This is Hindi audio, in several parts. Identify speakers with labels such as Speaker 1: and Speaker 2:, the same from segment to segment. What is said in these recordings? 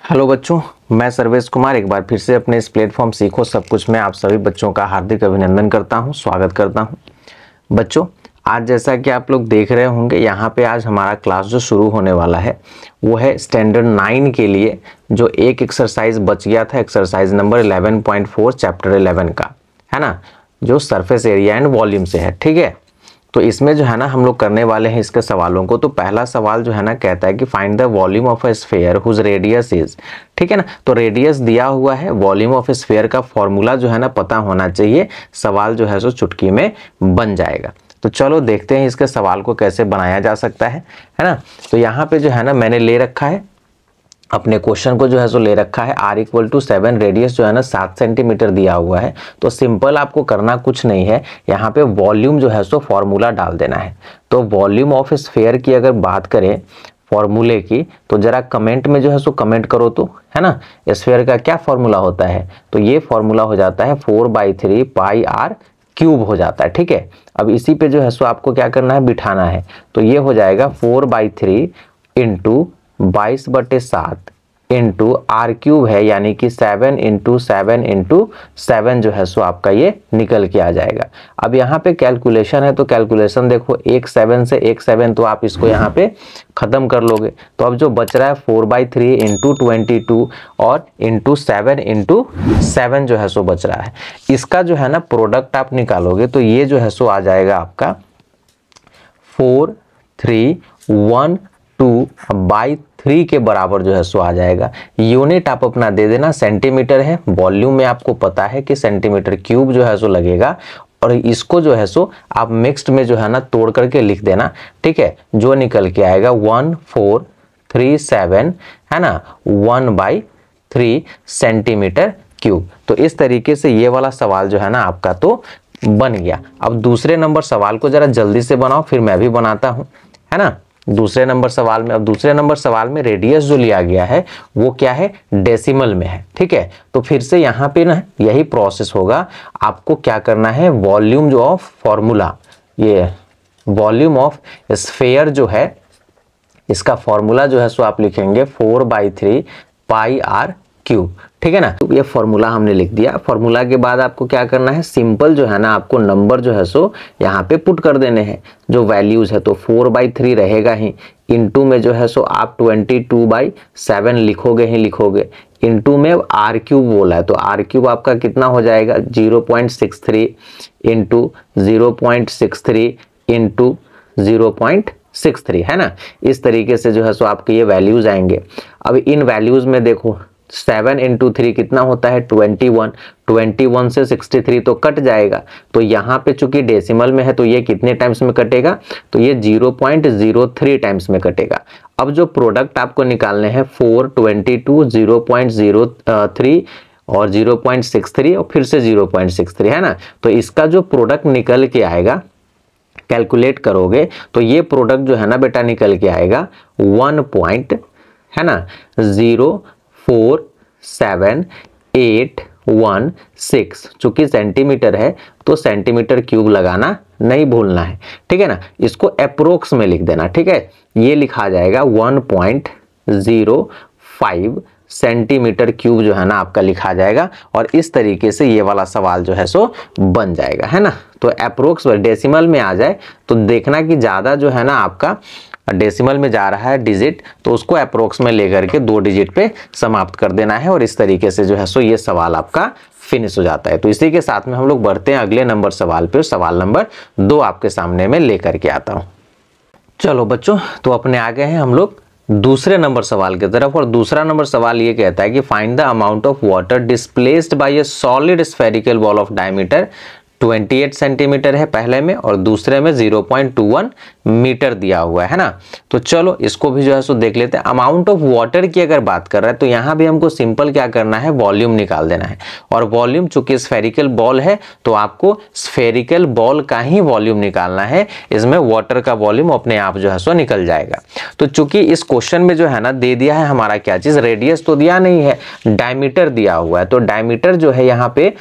Speaker 1: हेलो बच्चों, मैं सर्वेश कुमार एक बार फिर से अपने इस प्लेटफॉर्म सीखो सब कुछ में आप सभी बच्चों का हार्दिक अभिनंदन करता हूं, स्वागत करता हूं। बच्चों, आज जैसा कि आप लोग देख रहे होंगे यहाँ पे आज हमारा क्लास जो शुरू होने वाला है वो है स्टैंडर्ड 9 के लिए जो एक एक्सरसाइज बच गया था, एक्सरसाइज नंबर 11.4 चैप्टर 11 का, है ना, जो सरफेस एरिया एंड वॉल्यूम से है। ठीक है, तो इसमें जो है ना हम लोग करने वाले हैं इसके सवालों को। तो पहला सवाल जो है ना कहता है कि find the volume of a sphere whose radius is, ठीक है ना। तो रेडियस दिया हुआ है, वॉल्यूम ऑफ ए स्फीयर का फॉर्मूला जो है ना पता होना चाहिए। सवाल जो है सो चुटकी में बन जाएगा। तो चलो देखते हैं इसके सवाल को कैसे बनाया जा सकता है ना। तो यहाँ पे जो है ना मैंने ले रखा है अपने क्वेश्चन को जो है सो ले रखा है r=7, रेडियस जो है ना 7 सेंटीमीटर दिया हुआ है। तो सिंपल आपको करना कुछ नहीं है, यहाँ पे वॉल्यूम जो है सो फॉर्मूला डाल देना है। तो वॉल्यूम ऑफ स्फीयर की अगर बात करें फॉर्मूले की, तो जरा कमेंट में जो है सो कमेंट करो तो, है ना। स्फीयर का क्या फॉर्मूला होता है, तो ये फॉर्मूला हो जाता है 4/3 πr³ हो जाता है। ठीक है, अब इसी पे जो है सो आपको क्या करना है, बिठाना है। तो ये हो जाएगा 4/3 इंटू 22/7 इंटू r³ है, यानी कि 7 इंटू 7 इंटू 7 जो है सो आपका ये निकल के आ जाएगा। अब यहाँ पे कैलकुलेशन है, तो कैलकुलेशन देखो, एक 7 से एक 7, तो आप इसको यहाँ पे खत्म कर लोगे। तो अब जो बच रहा है 4/3 इंटू 22 और इंटू 7 इंटू 7 जो है सो बच रहा है। इसका जो है ना प्रोडक्ट आप निकालोगे तो ये जो है सो आ जाएगा आपका 4312/3 के बराबर जो है सो आ जाएगा। यूनिट आप अपना दे देना, सेंटीमीटर है, वॉल्यूम में आपको पता है कि सेंटीमीटर क्यूब जो है सो लगेगा। और इसको जो है सो आप मिक्स्ड में जो है ना तोड़ करके लिख देना। ठीक है, जो निकल के आएगा 1437, है ना, 1/3 सेंटीमीटर क्यूब। तो इस तरीके से ये वाला सवाल जो है ना आपका तो बन गया। अब दूसरे नंबर सवाल को जरा जल्दी से बनाओ, फिर मैं भी बनाता हूं, है ना। दूसरे नंबर सवाल में, अब दूसरे नंबर सवाल में रेडियस जो लिया गया है वो क्या है, डेसिमल में है। ठीक है, तो फिर से यहाँ पे ना यही प्रोसेस होगा। आपको क्या करना है, वॉल्यूम जो ऑफ फॉर्मूला, ये वॉल्यूम ऑफ स्फीयर जो है इसका फॉर्मूला जो है सो आप लिखेंगे 4/3 πr³। ठीक है ना, तो ये फॉर्मूला हमने लिख दिया। फॉर्मूला के बाद आपको क्या करना है, सिंपल जो है ना आपको नंबर जो है सो यहाँ पे पुट कर देने हैं जो वैल्यूज है। तो 4/3 रहेगा ही, इनटू में जो है सो आप 22/7 लिखोगे ही लिखोगे, इनटू में r³ बोला है तो r³ आपका कितना हो जाएगा 0.63 इंटू 0.63 इंटू 0.63, है ना। इस तरीके से जो है सो आपके ये वैल्यूज आएंगे। अब इन वैल्यूज में देखो 7 इंटू 3 कितना होता है 21, 21 से 63 तो कट जाएगा। तो यहाँ पे चूंकि डेसिमल में है तो ये कितने टाइम्स में कटेगा, तो ये 0.03 टाइम्स में कटेगा। अब जो प्रोडक्ट आपको निकालने हैं 4, 22, 0.03 और 0.63 और फिर से 0.63, है ना। तो इसका जो प्रोडक्ट निकल के आएगा, कैलकुलेट करोगे तो ये प्रोडक्ट जो है ना बेटा निकल के आएगा 1.047816। चूंकि सेंटीमीटर है तो सेंटीमीटर क्यूब लगाना नहीं भूलना है। ठीक है ना, इसको अप्रोक्स में लिख देना। ठीक है, ये लिखा जाएगा 1.05 सेंटीमीटर क्यूब जो है ना आपका लिखा जाएगा। और इस तरीके से ये वाला सवाल जो है सो बन जाएगा, है ना। तो अप्रोक्स डेसिमल में आ जाए तो देखना कि ज्यादा जो है ना आपका डेसिमल में जा रहा है डिजिट, तो उसको अप्रोक्स में लेकर के 2 डिजिट पे समाप्त कर देना है। और इस तरीके से जो है सो ये सवाल आपका फिनिश हो जाता है। तो इसी के साथ में हम लोग बढ़ते हैं अगले नंबर सवाल पे। सवाल नंबर 2 आपके सामने में लेकर के आता हूं। चलो बच्चों, तो अपने आ गए हैं हम लोग दूसरे नंबर सवाल की तरफ। और दूसरा नंबर सवाल ये कहता है कि find the amount of water displaced by A solid spherical ball of diameter 28 centimetre है पहले में, और दूसरे में 0.21 मीटर दिया हुआ है ना। तो चलो इसको भी जो है सो देख लेते हैं। अमाउंट ऑफ वाटर की अगर बात कर रहा है तो यहाँ भी हमको सिंपल क्या करना है, वॉल्यूम निकाल देना है। और वॉल्यूम चूंकि स्फेरिकल बॉल है तो आपको स्फेरिकल बॉल का ही वॉल्यूम निकालना है, इसमें वाटर का वॉल्यूम अपने आप जो है सो निकल जाएगा। तो चूंकि इस क्वेश्चन में जो है ना दे दिया है हमारा क्या चीज, रेडियस तो दिया नहीं है, डायमीटर दिया हुआ है। तो डायमीटर जो है यहाँ पे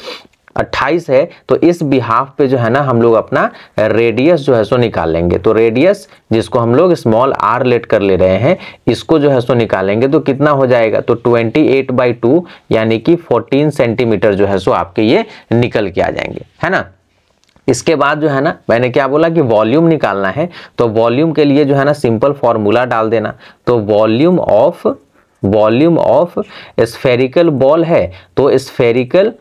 Speaker 1: 28 है, तो इस बिहाफ पे जो है ना हम लोग अपना रेडियस जो है सो निकाल लेंगे। तो रेडियस जिसको हम लोग स्मॉल r लेट कर ले रहे हैं, इसको जो है सो निकालेंगे तो कितना हो जाएगा, तो 28/2 यानी कि 14 सेंटीमीटर जो है सो आपके ये निकल के आ जाएंगे, है ना। इसके बाद जो है ना मैंने क्या बोला कि वॉल्यूम निकालना है, तो वॉल्यूम के लिए जो है ना सिंपल फॉर्मूला डाल देना। तो वॉल्यूम ऑफ स्फेरिकल बॉल है, तो स्फेरिकल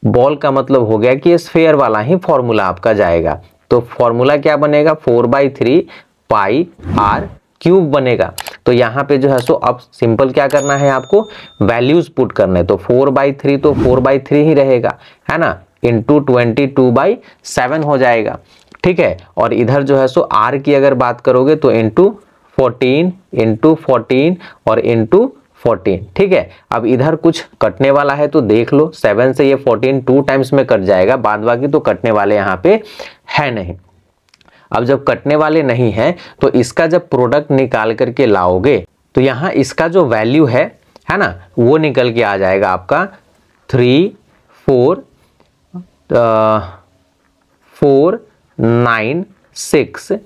Speaker 1: बॉल का मतलब हो गया कि स्फेयर वाला ही फॉर्मूला आपका जाएगा। तो फॉर्मूला क्या बनेगा, 4/3 पाई आर क्यूब बनेगा। तो यहाँ पे जो है सो अब सिंपल क्या करना है, आपको वैल्यूज पुट करने। तो 4/3 तो 4/3 ही रहेगा, है ना, इंटू 22/7 हो जाएगा, ठीक है। और इधर जो है सो आर की अगर बात करोगे तो इंटू 14 और इंटू 14, ठीक है। अब इधर कुछ कटने वाला है तो देख लो, 7 से ये 14 2 टाइम्स में कट जाएगा, बाद बाकी तो कटने वाले यहाँ पे है नहीं। अब जब कटने वाले नहीं है तो इसका जब प्रोडक्ट निकाल करके लाओगे तो यहाँ इसका जो वैल्यू है ना, वो निकल के आ जाएगा आपका 3 4 4 9 6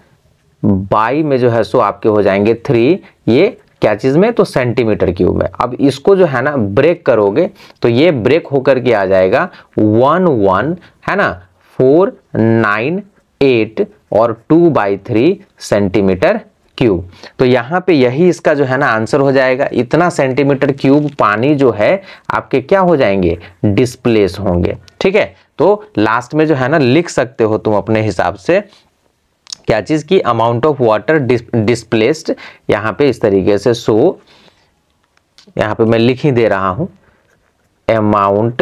Speaker 1: बाई में जो है सो आपके हो जाएंगे 3, ये क्या चीज में, तो सेंटीमीटर क्यूब में। अब इसको जो है ना ब्रेक करोगे तो ये ब्रेक होकर के आ जाएगा 1 है ना 4 9 8 और 2/3 सेंटीमीटर क्यूब। तो यहाँ पे यही इसका जो है ना आंसर हो जाएगा। इतना सेंटीमीटर क्यूब पानी जो है आपके क्या हो जाएंगे, डिस्प्लेस होंगे, ठीक है। तो लास्ट में जो है ना लिख सकते हो तुम अपने हिसाब से क्या चीज की, अमाउंट ऑफ वाटर डिस्प्लेस्ड, यहाँ पे इस तरीके से। सो यहाँ पे मैं लिख ही दे रहा हूं, amount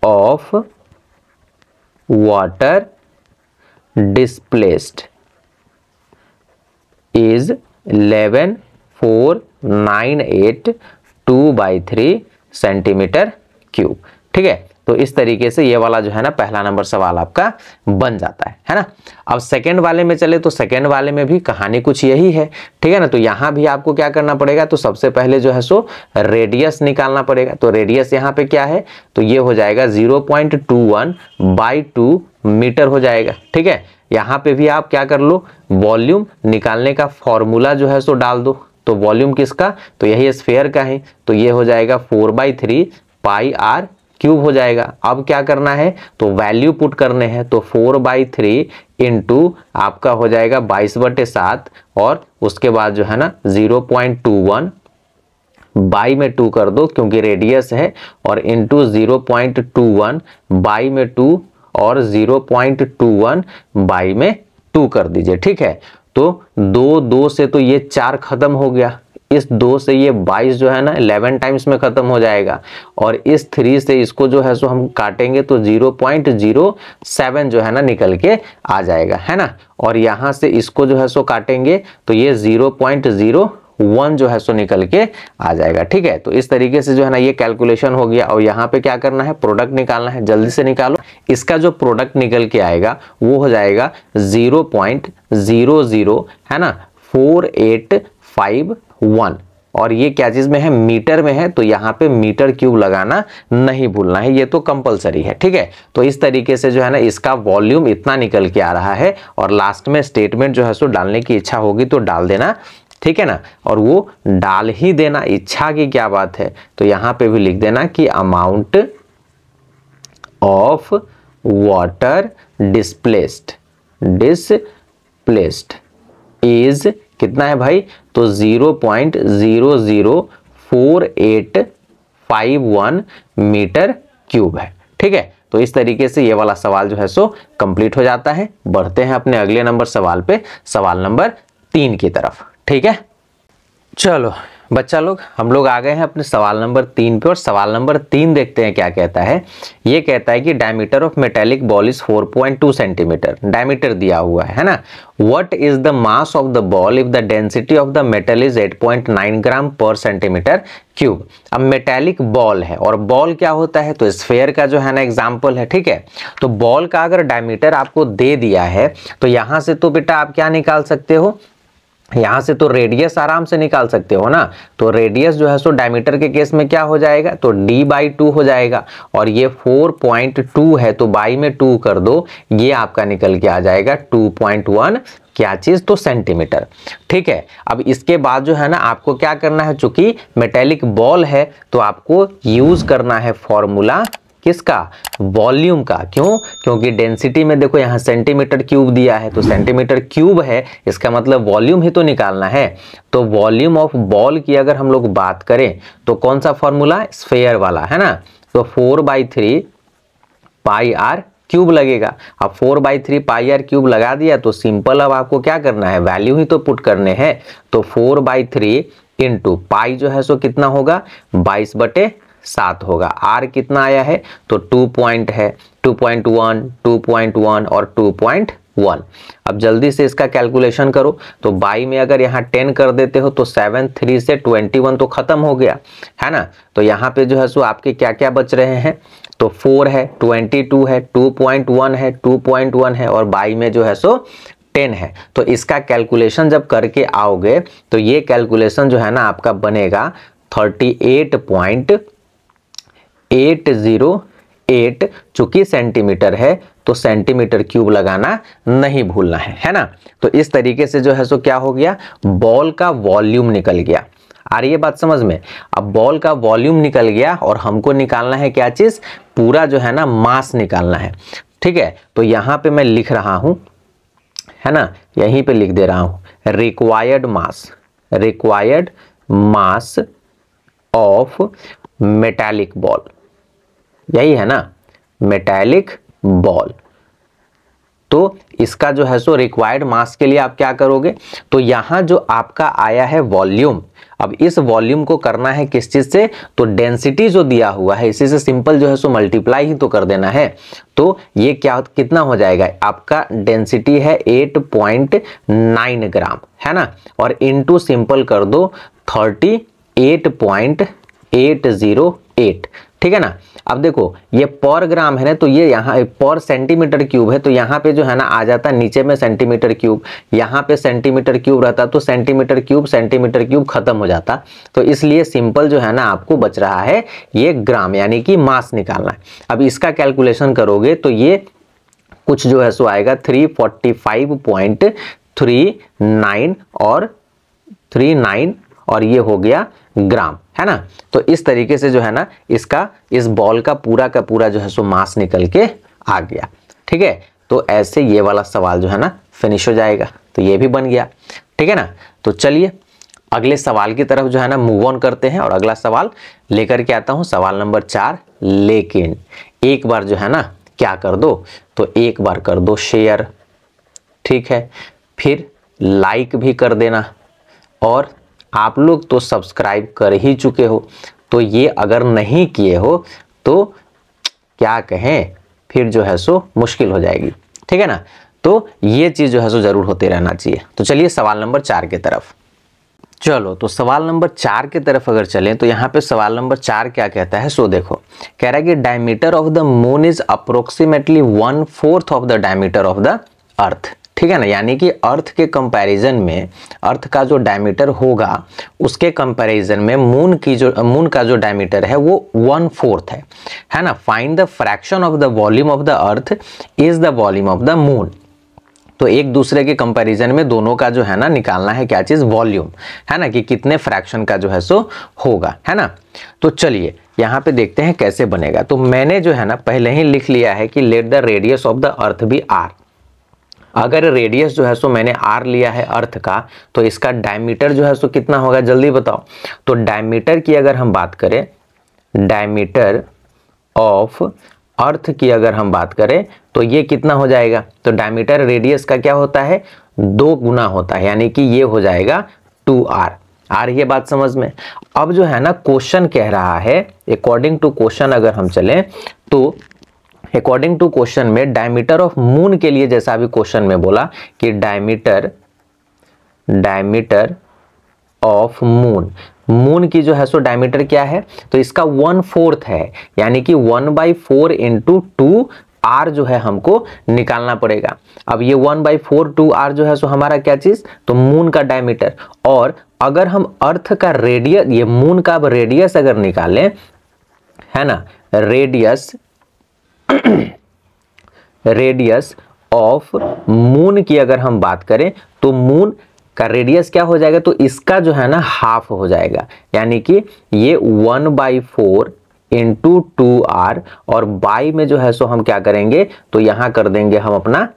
Speaker 1: of water displaced is 11,498 2/3 centimetre cube, ठीक है। तो इस तरीके से ये वाला जो है ना पहला नंबर सवाल आपका बन जाता है ना। अब सेकंड वाले में चले तो सेकंड वाले में भी कहानी कुछ यही है, ठीक है ना। तो यहां भी आपको क्या करना पड़ेगा, तो सबसे पहले जो है सो रेडियस निकालना पड़ेगा। तो रेडियस यहाँ पे क्या है, तो ये हो जाएगा 0.21/2 मीटर हो जाएगा, ठीक है। यहाँ पे भी आप क्या कर लो, वॉल्यूम निकालने का फॉर्मूला जो है सो डाल दो। तो वॉल्यूम किसका, तो यही स्फेयर का है, तो ये हो जाएगा 4/3 पाई आर क्यूब हो जाएगा। अब क्या करना है, तो वैल्यू पुट करने हैं। तो 4/3 इंटू आपका हो जाएगा 22/7 और उसके बाद जो है ना 0.21 बाई में 2 कर दो क्योंकि रेडियस है, और इंटू 0.21 बाई में 2 और 0.21 बाई में 2 कर दीजिए, ठीक है। तो 2 से तो ये 4 खत्म हो गया, इस 2 से ये 22 जो है ना 11 टाइम्स में खत्म हो जाएगा, और इस 3 से इसको जो है सो हम काटेंगे तो 0.07 जो है ना निकल के आ जाएगा, है ना। और यहाँ से इसको जो है सो काटेंगे तो ये 0.01 जो है सो निकल के आ जाएगा, ठीक है। तो इस तरीके से जो है ना ये कैलकुलेशन हो गया। और यहाँ पे क्या करना है, प्रोडक्ट निकालना है, जल्दी से निकालो। इसका जो प्रोडक्ट निकल के आएगा वो हो जाएगा 0.00 है ना 4851, और ये क्या चीज में है, मीटर में है। तो यहाँ पे मीटर क्यूब लगाना नहीं भूलना है, ये तो कंपलसरी है, ठीक है। तो इस तरीके से जो है ना इसका वॉल्यूम इतना निकल के आ रहा है, और लास्ट में स्टेटमेंट जो है सो डालने की इच्छा होगी तो डाल देना, ठीक है ना। और वो डाल ही देना, इच्छा की क्या बात है। तो यहाँ पे भी लिख देना कि amount of water displaced is कितना है भाई, तो 0.004851 मीटर क्यूब है, ठीक है। तो इस तरीके से ये वाला सवाल जो है सो कंप्लीट हो जाता है। बढ़ते हैं अपने अगले नंबर सवाल पे, सवाल नंबर 3 की तरफ, ठीक है। चलो बच्चा लोग, हम लोग आ गए हैं अपने सवाल नंबर 3 पे, और सवाल नंबर 3 देखते हैं क्या कहता है। ये कहता है कि diameter of metallic ball is 4.2 centimetre, diameter दिया हुआ है ना। What is the mass of the ball if the density of the metal is 8.9 ग्राम पर सेंटीमीटर क्यूब। अब मेटेलिक बॉल है, और बॉल क्या होता है, तो स्फेयर का जो है ना एग्जाम्पल है, ठीक है। तो बॉल का अगर डायमीटर आपको दे दिया है तो यहां से तो बेटा आप क्या निकाल सकते हो, यहां से तो रेडियस आराम से निकाल सकते हो ना, तो रेडियस जो है सो डायमीटर के केस में क्या हो जाएगा, तो d/2 हो जाएगा, और ये 4.2 है तो बाई में 2 कर दो, ये आपका निकल के आ जाएगा 2.1 क्या चीज, तो सेंटीमीटर। ठीक है, अब इसके बाद जो है ना आपको क्या करना है, चूंकि मेटेलिक बॉल है तो आपको यूज करना है फॉर्मूला किसका, वॉल्यूम का। क्यों, क्योंकि डेंसिटी में देखो यहाँ सेंटीमीटर क्यूब दिया है, तो सेंटीमीटर क्यूब है, इसका मतलब वॉल्यूम ही तो निकालना है। तो वॉल्यूम ऑफ बॉल की अगर हम लोग बात करें तो कौन सा फॉर्मूला, स्फेयर वाला है ना, तो 4/3 पाई आर क्यूब लगेगा। अब 4/3 पाई आर क्यूब लगा दिया तो सिंपल, अब आपको क्या करना है, वैल्यू ही तो पुट करने हैं। तो 4/3 इंटू पाई जो है सो कितना होगा, 22/7 होगा। आर कितना आया है, तो 2 पॉइंट है, 2.1, 2.1 और 2.1। अब जल्दी से इसका कैलकुलेशन करो, तो बाई में अगर यहाँ 10 कर देते हो तो 7, 3 से 21 तो खत्म हो गया है ना। तो यहाँ पे जो है सो आपके क्या क्या बच रहे हैं, तो 4 है, 22 है, 2.1 है, 2.1 है, और बाई में जो है सो 10 है। तो इसका कैलकुलेशन जब करके आओगे तो ये कैलकुलेशन जो है ना आपका बनेगा 38.808, चूंकि सेंटीमीटर है तो सेंटीमीटर क्यूब लगाना नहीं भूलना है ना। तो इस तरीके से जो है सो क्या हो गया, बॉल का वॉल्यूम निकल गया। आ रही है बात समझ में। अब बॉल का वॉल्यूम निकल गया और हमको निकालना है क्या चीज, पूरा जो है ना मास निकालना है। ठीक है, तो यहां पे मैं लिख रहा हूं, है ना, यहीं पे लिख दे रहा हूं, required mass of metallic ball, यही है ना, मेटालिक बॉल। तो इसका जो है सो रिक्वायर्ड मास के लिए आप क्या करोगे, तो यहां जो आपका आया है वॉल्यूम, अब इस वॉल्यूम को करना है किस चीज से, तो डेंसिटी जो दिया हुआ है इसी से सिंपल जो है सो मल्टीप्लाई ही तो कर देना है। तो ये क्या कितना हो जाएगा, आपका डेंसिटी है 8.9 ग्राम, है ना, और इनटू सिंपल कर दो 38.808। ठीक है ना। अब देखो ये पर ग्राम है ना, तो ये यहाँ पर सेंटीमीटर क्यूब है, तो यहाँ पे जो है ना आ जाता नीचे में सेंटीमीटर क्यूब, यहाँ पे सेंटीमीटर क्यूब रहता तो सेंटीमीटर क्यूब खत्म हो जाता। तो इसलिए सिंपल जो है ना आपको बच रहा है ये ग्राम, यानी कि मास निकालना है। अब इसका कैलकुलेशन करोगे तो ये कुछ जो है सो आएगा 345.39 और 39 और ये हो गया ग्राम, है ना। तो इस तरीके से जो है ना इसका, इस बॉल का पूरा जो है सो मास निकल के आ गया। ठीक है, तो ऐसे ये वाला सवाल जो है ना फिनिश हो जाएगा। तो ये भी बन गया। ठीक है ना। तो चलिए अगले सवाल की तरफ जो है ना मूव ऑन करते हैं, और अगला सवाल लेकर के आता हूं, सवाल नंबर 4। लेकिन एक बार जो है ना क्या कर दो, तो एक बार कर दो शेयर, ठीक है, फिर लाइक भी कर देना, और आप लोग तो सब्सक्राइब कर ही चुके हो, तो ये अगर नहीं किए हो तो क्या कहें, फिर जो है सो मुश्किल हो जाएगी। ठीक है ना। तो ये चीज जो है सो जरूर होते रहना चाहिए। तो चलिए सवाल नंबर 4 की तरफ चलो। तो सवाल नंबर 4 की तरफ अगर चलें तो यहाँ पे सवाल नंबर 4 क्या कहता है, सो देखो, कह रहा है कि diameter of the moon is approximately 1/4 of the diameter of the अर्थ। ठीक है ना, यानी कि अर्थ के कंपैरिजन में, अर्थ का जो डायमीटर होगा उसके कंपैरिजन में मून का जो डायमीटर है वो 1/4 है ना। Find the fraction of the volume of the earth is the volume of the moon. तो एक दूसरे के कंपैरिजन में दोनों का जो है ना निकालना है क्या चीज, वॉल्यूम, है ना, कि कितने फ्रैक्शन का जो है सो होगा, है ना। तो चलिए यहाँ पे देखते हैं कैसे बनेगा। तो मैंने जो है ना पहले ही लिख लिया है कि let the radius of the earth be r. अगर रेडियस जो है सो मैंने आर लिया है अर्थ का, तो इसका डायमीटर जो है सो कितना होगा, जल्दी बताओ। तो डायमीटर की अगर हम बात करें, डायमीटर ऑफ अर्थ की अगर हम बात करें तो ये कितना हो जाएगा, तो डायमीटर रेडियस का क्या होता है, 2 गुना होता है, यानी कि ये हो जाएगा 2r। आ रही है बात समझ में। अब जो है ना क्वेश्चन कह रहा है, अकॉर्डिंग टू क्वेश्चन अगर हम चलें तो अकॉर्डिंग टू क्वेश्चन में डायमीटर ऑफ मून के लिए, जैसा अभी क्वेश्चन में बोला कि डायमीटर ऑफ मून की जो है सो डायमीटर क्या है, तो इसका 1/4 है, यानी कि 1/4 इंटू 2 R जो है हमको निकालना पड़ेगा। अब ये 1/4 2R जो है सो हमारा क्या चीज, तो मून का डायमीटर। और अगर हम अर्थ का रेडियस, ये मून का अब रेडियस अगर निकालें, है ना, रेडियस ऑफ मून की अगर हम बात करें तो मून का रेडियस क्या हो जाएगा, तो इसका जो है ना हाफ हो जाएगा, यानी कि ये 1/4 इंटू 2R, और बाई में जो है सो हम क्या करेंगे, तो यहां कर देंगे हम अपना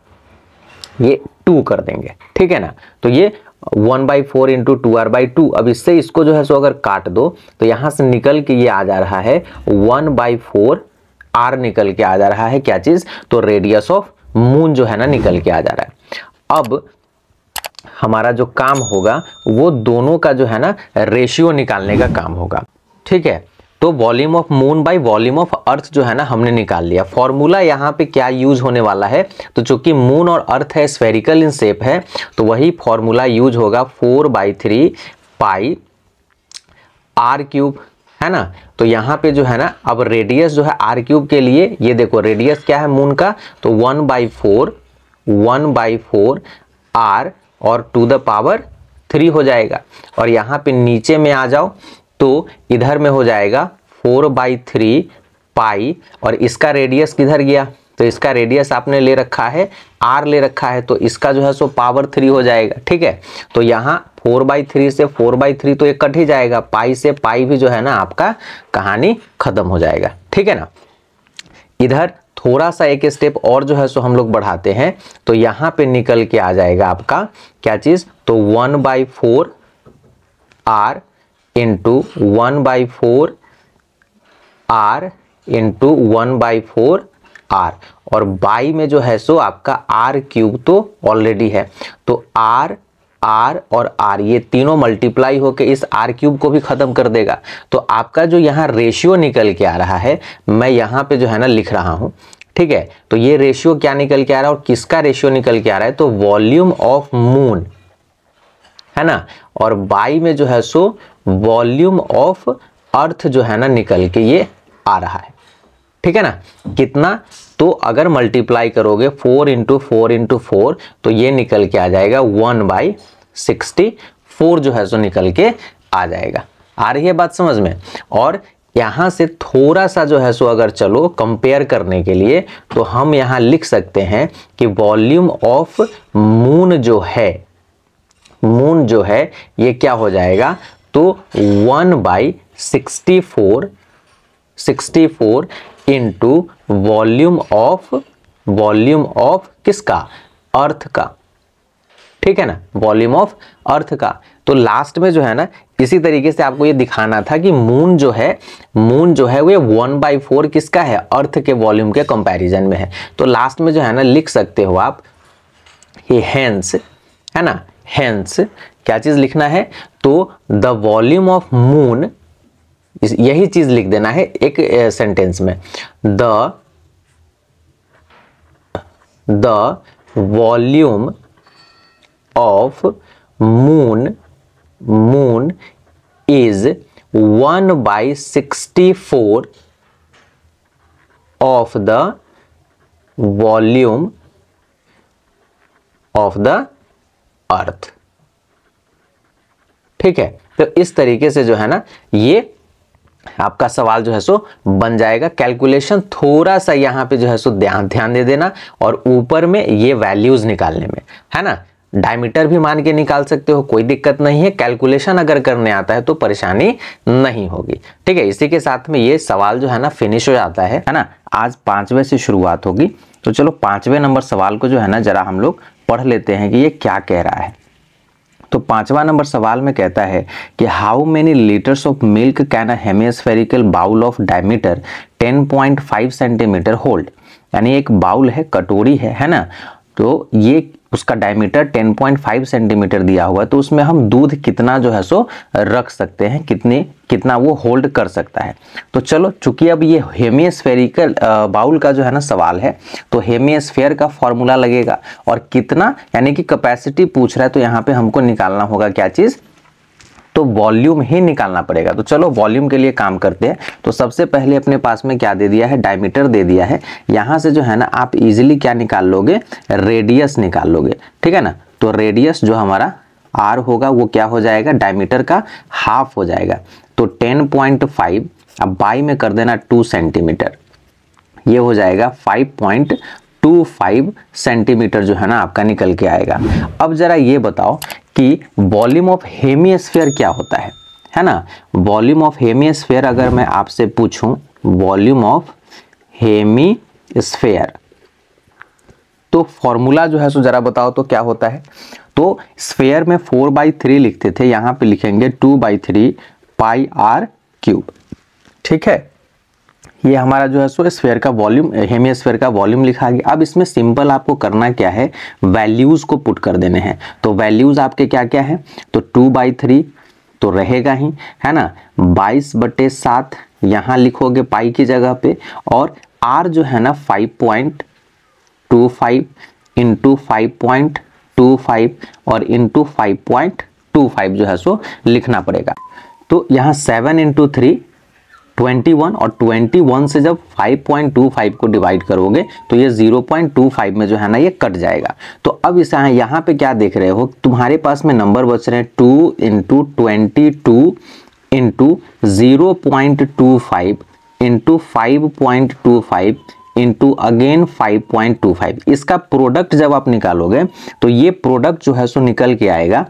Speaker 1: ये 2 कर देंगे, ठीक है ना। तो ये 1/4 इंटू 2R/2। अब इससे इसको जो है सो अगर काट दो तो यहां से निकल के ये आ जा रहा है 1/4R निकल के आ जा रहा है क्या चीज, तो रेडियस ऑफ मून जो है ना निकल के आ जा रहा है। अब हमारा जो काम होगा वो दोनों का जो है ना रेशियो निकालने का काम होगा, ठीक है। तो volume of moon by volume of earth जो है ना हमने निकाल लिया। फॉर्मूला यहाँ पे क्या यूज होने वाला है, तो चूंकि मून और अर्थ है स्फेरिकल इन शेप है, तो वही फॉर्मूला यूज होगा 4/3 पाई r3, है ना। तो यहाँ पे जो है ना अब रेडियस जो है r3 के लिए, ये देखो रेडियस क्या है मून का, तो 1/4 r और टू द पावर 3 हो जाएगा। और यहाँ पे नीचे में आ जाओ तो इधर में हो जाएगा 4/3 पाई, और इसका रेडियस किधर गया, तो इसका रेडियस आपने ले रखा है r ले रखा है, तो इसका जो है सो पावर 3 हो जाएगा, ठीक है। तो यहाँ 4/3 से 4/3 तो ये कट ही जाएगा, पाई से पाई भी जो है ना आपका कहानी खत्म हो जाएगा, ठीक है ना। इधर थोड़ा सा एक स्टेप और जो है सो हम लोग बढ़ाते हैं, तो यहाँ पे निकल के आ जाएगा आपका क्या चीज, तो 1/4 r into 1/4 r into 1/4 r, और बाई में जो है सो आपका r3 तो ऑलरेडी है, तो r और r ये तीनों मल्टीप्लाई होके इस r3 को भी खत्म कर देगा। तो आपका जो यहाँ रेशियो निकल के आ रहा है, मैं यहाँ पे जो है ना लिख रहा हूँ, ठीक है। तो ये रेशियो क्या निकल के आ रहा है, और किसका रेशियो निकल के आ रहा है, तो वॉल्यूम ऑफ मून, है ना, और बाई में जो है सो वॉल्यूम ऑफ अर्थ जो है ना निकल के ये आ रहा है, ठीक है ना। कितना, तो अगर मल्टीप्लाई करोगे 4 इंटू 4 इंटू 4 तो ये निकल के आ जाएगा 1/64 जो है सो निकल के आ जाएगा। आ रही है बात समझ में। और यहां से थोड़ा सा जो है सो अगर चलो कंपेयर करने के लिए, तो हम यहां लिख सकते हैं कि वॉल्यूम ऑफ मून जो है ये क्या हो जाएगा, तो 1/64 इंटू वॉल्यूम ऑफ किसका, अर्थ का, ठीक है ना, वॉल्यूम ऑफ अर्थ का। तो लास्ट में जो है ना इसी तरीके से आपको ये दिखाना था कि मून जो है वो 1/4 किसका है, अर्थ के वॉल्यूम के कंपैरिजन में है। तो लास्ट में जो है ना लिख सकते हो आप ये हेंस, है ना, हेंस क्या चीज लिखना है, तो द वॉल्यूम ऑफ मून, यही चीज लिख देना है एक सेंटेंस में, the volume of moon is 1/64 of the volume of the अर्थ, ठीक है। तो इस तरीके से जो है ना ये आपका सवाल जो है सो बन जाएगा। कैलकुलेशन थोड़ा सा यहाँ पे जो है सो ध्यान दे देना, और ऊपर में ये वैल्यूज निकालने में, है ना, डायमीटर भी मान के निकाल सकते हो, कोई दिक्कत नहीं है। कैलकुलेशन अगर करने आता है तो परेशानी नहीं होगी, ठीक है। इसी के साथ में ये सवाल जो है ना फिनिश हो जाता है ना। आज 5वें से शुरुआत होगी, तो चलो 5वें नंबर सवाल को जो है ना जरा हम लोग पढ़ लेते हैं कि ये क्या कह रहा है। तो 5वां नंबर सवाल में कहता है कि how many litres of milk can a hemispherical bowl of diameter 10.5 centimetre hold, यानी एक बाउल है, कटोरी है ना, तो ये उसका डायमीटर 10.5 सेंटीमीटर दिया हुआ है, तो उसमें हम दूध कितना जो है सो रख सकते हैं, कितना वो होल्ड कर सकता है। तो चलो चूंकि अब ये हेमिस्फेरिकल बाउल का जो है ना सवाल है, तो हेमिस्फेयर का फॉर्मूला लगेगा, और कितना यानी कि कैपेसिटी पूछ रहा है, तो यहाँ पे हमको निकालना होगा क्या चीज, तो वॉल्यूम ही निकालना पड़ेगा। तो चलो वॉल्यूम के लिए काम करते हैं। तो सबसे पहले अपने पास में क्या दे दिया है, डायमीटर दे दिया है। यहाँ से जो है ना आप इजीली क्या निकाल लोगे, रेडियस निकाल लोगे, ठीक है ना। तो रेडियस जो हमारा r होगा वो क्या हो जाएगा, डायमीटर का हाफ हो जाएगा। तो 10.5 अब बाई में कर देना 2 सेंटीमीटर, ये हो जाएगा 5.25 सेंटीमीटर जो है ना आपका निकल के आएगा। अब जरा ये बताओ कि वॉल्यूम ऑफ हेमिस्फीयर क्या होता है ना। वॉल्यूम ऑफ हेमिस्फीयर अगर मैं आपसे पूछूं, वॉल्यूम ऑफ हेमिस्फीयर, तो फॉर्मूला जो है सो जरा बताओ तो क्या होता है। तो स्फीयर में 4/3 लिखते थे, यहाँ पे लिखेंगे 2/3 पाई r क्यूब, ठीक है। ये हमारा जो है सो स्फीयर का वॉल्यूम, हेमिस्फीयर का वॉल्यूम लिखा गया। अब इसमें सिंपल आपको करना क्या है, वैल्यूज को पुट कर देने हैं। तो वैल्यूज आपके क्या क्या है, तो 2/3 तो रहेगा ही, है ना। 22/7 यहाँ लिखोगे पाई की जगह पे, और r जो है ना 5.25 इंटू 5.25 और इंटू 5.25 जो है सो लिखना पड़ेगा। तो यहाँ 7 इंटू 3 21, और 21 से जब 5.25 को डिवाइड करोगे तो ये 0.25 में जो है ना ये कट जाएगा। तो अब इस यहाँ पे क्या देख रहे हो, तुम्हारे पास में नंबर बच रहे हैं 2 into 22 into 0.25 into 5.25 into again 5.25। इसका प्रोडक्ट जब आप निकालोगे तो ये प्रोडक्ट जो है सो निकल के आएगा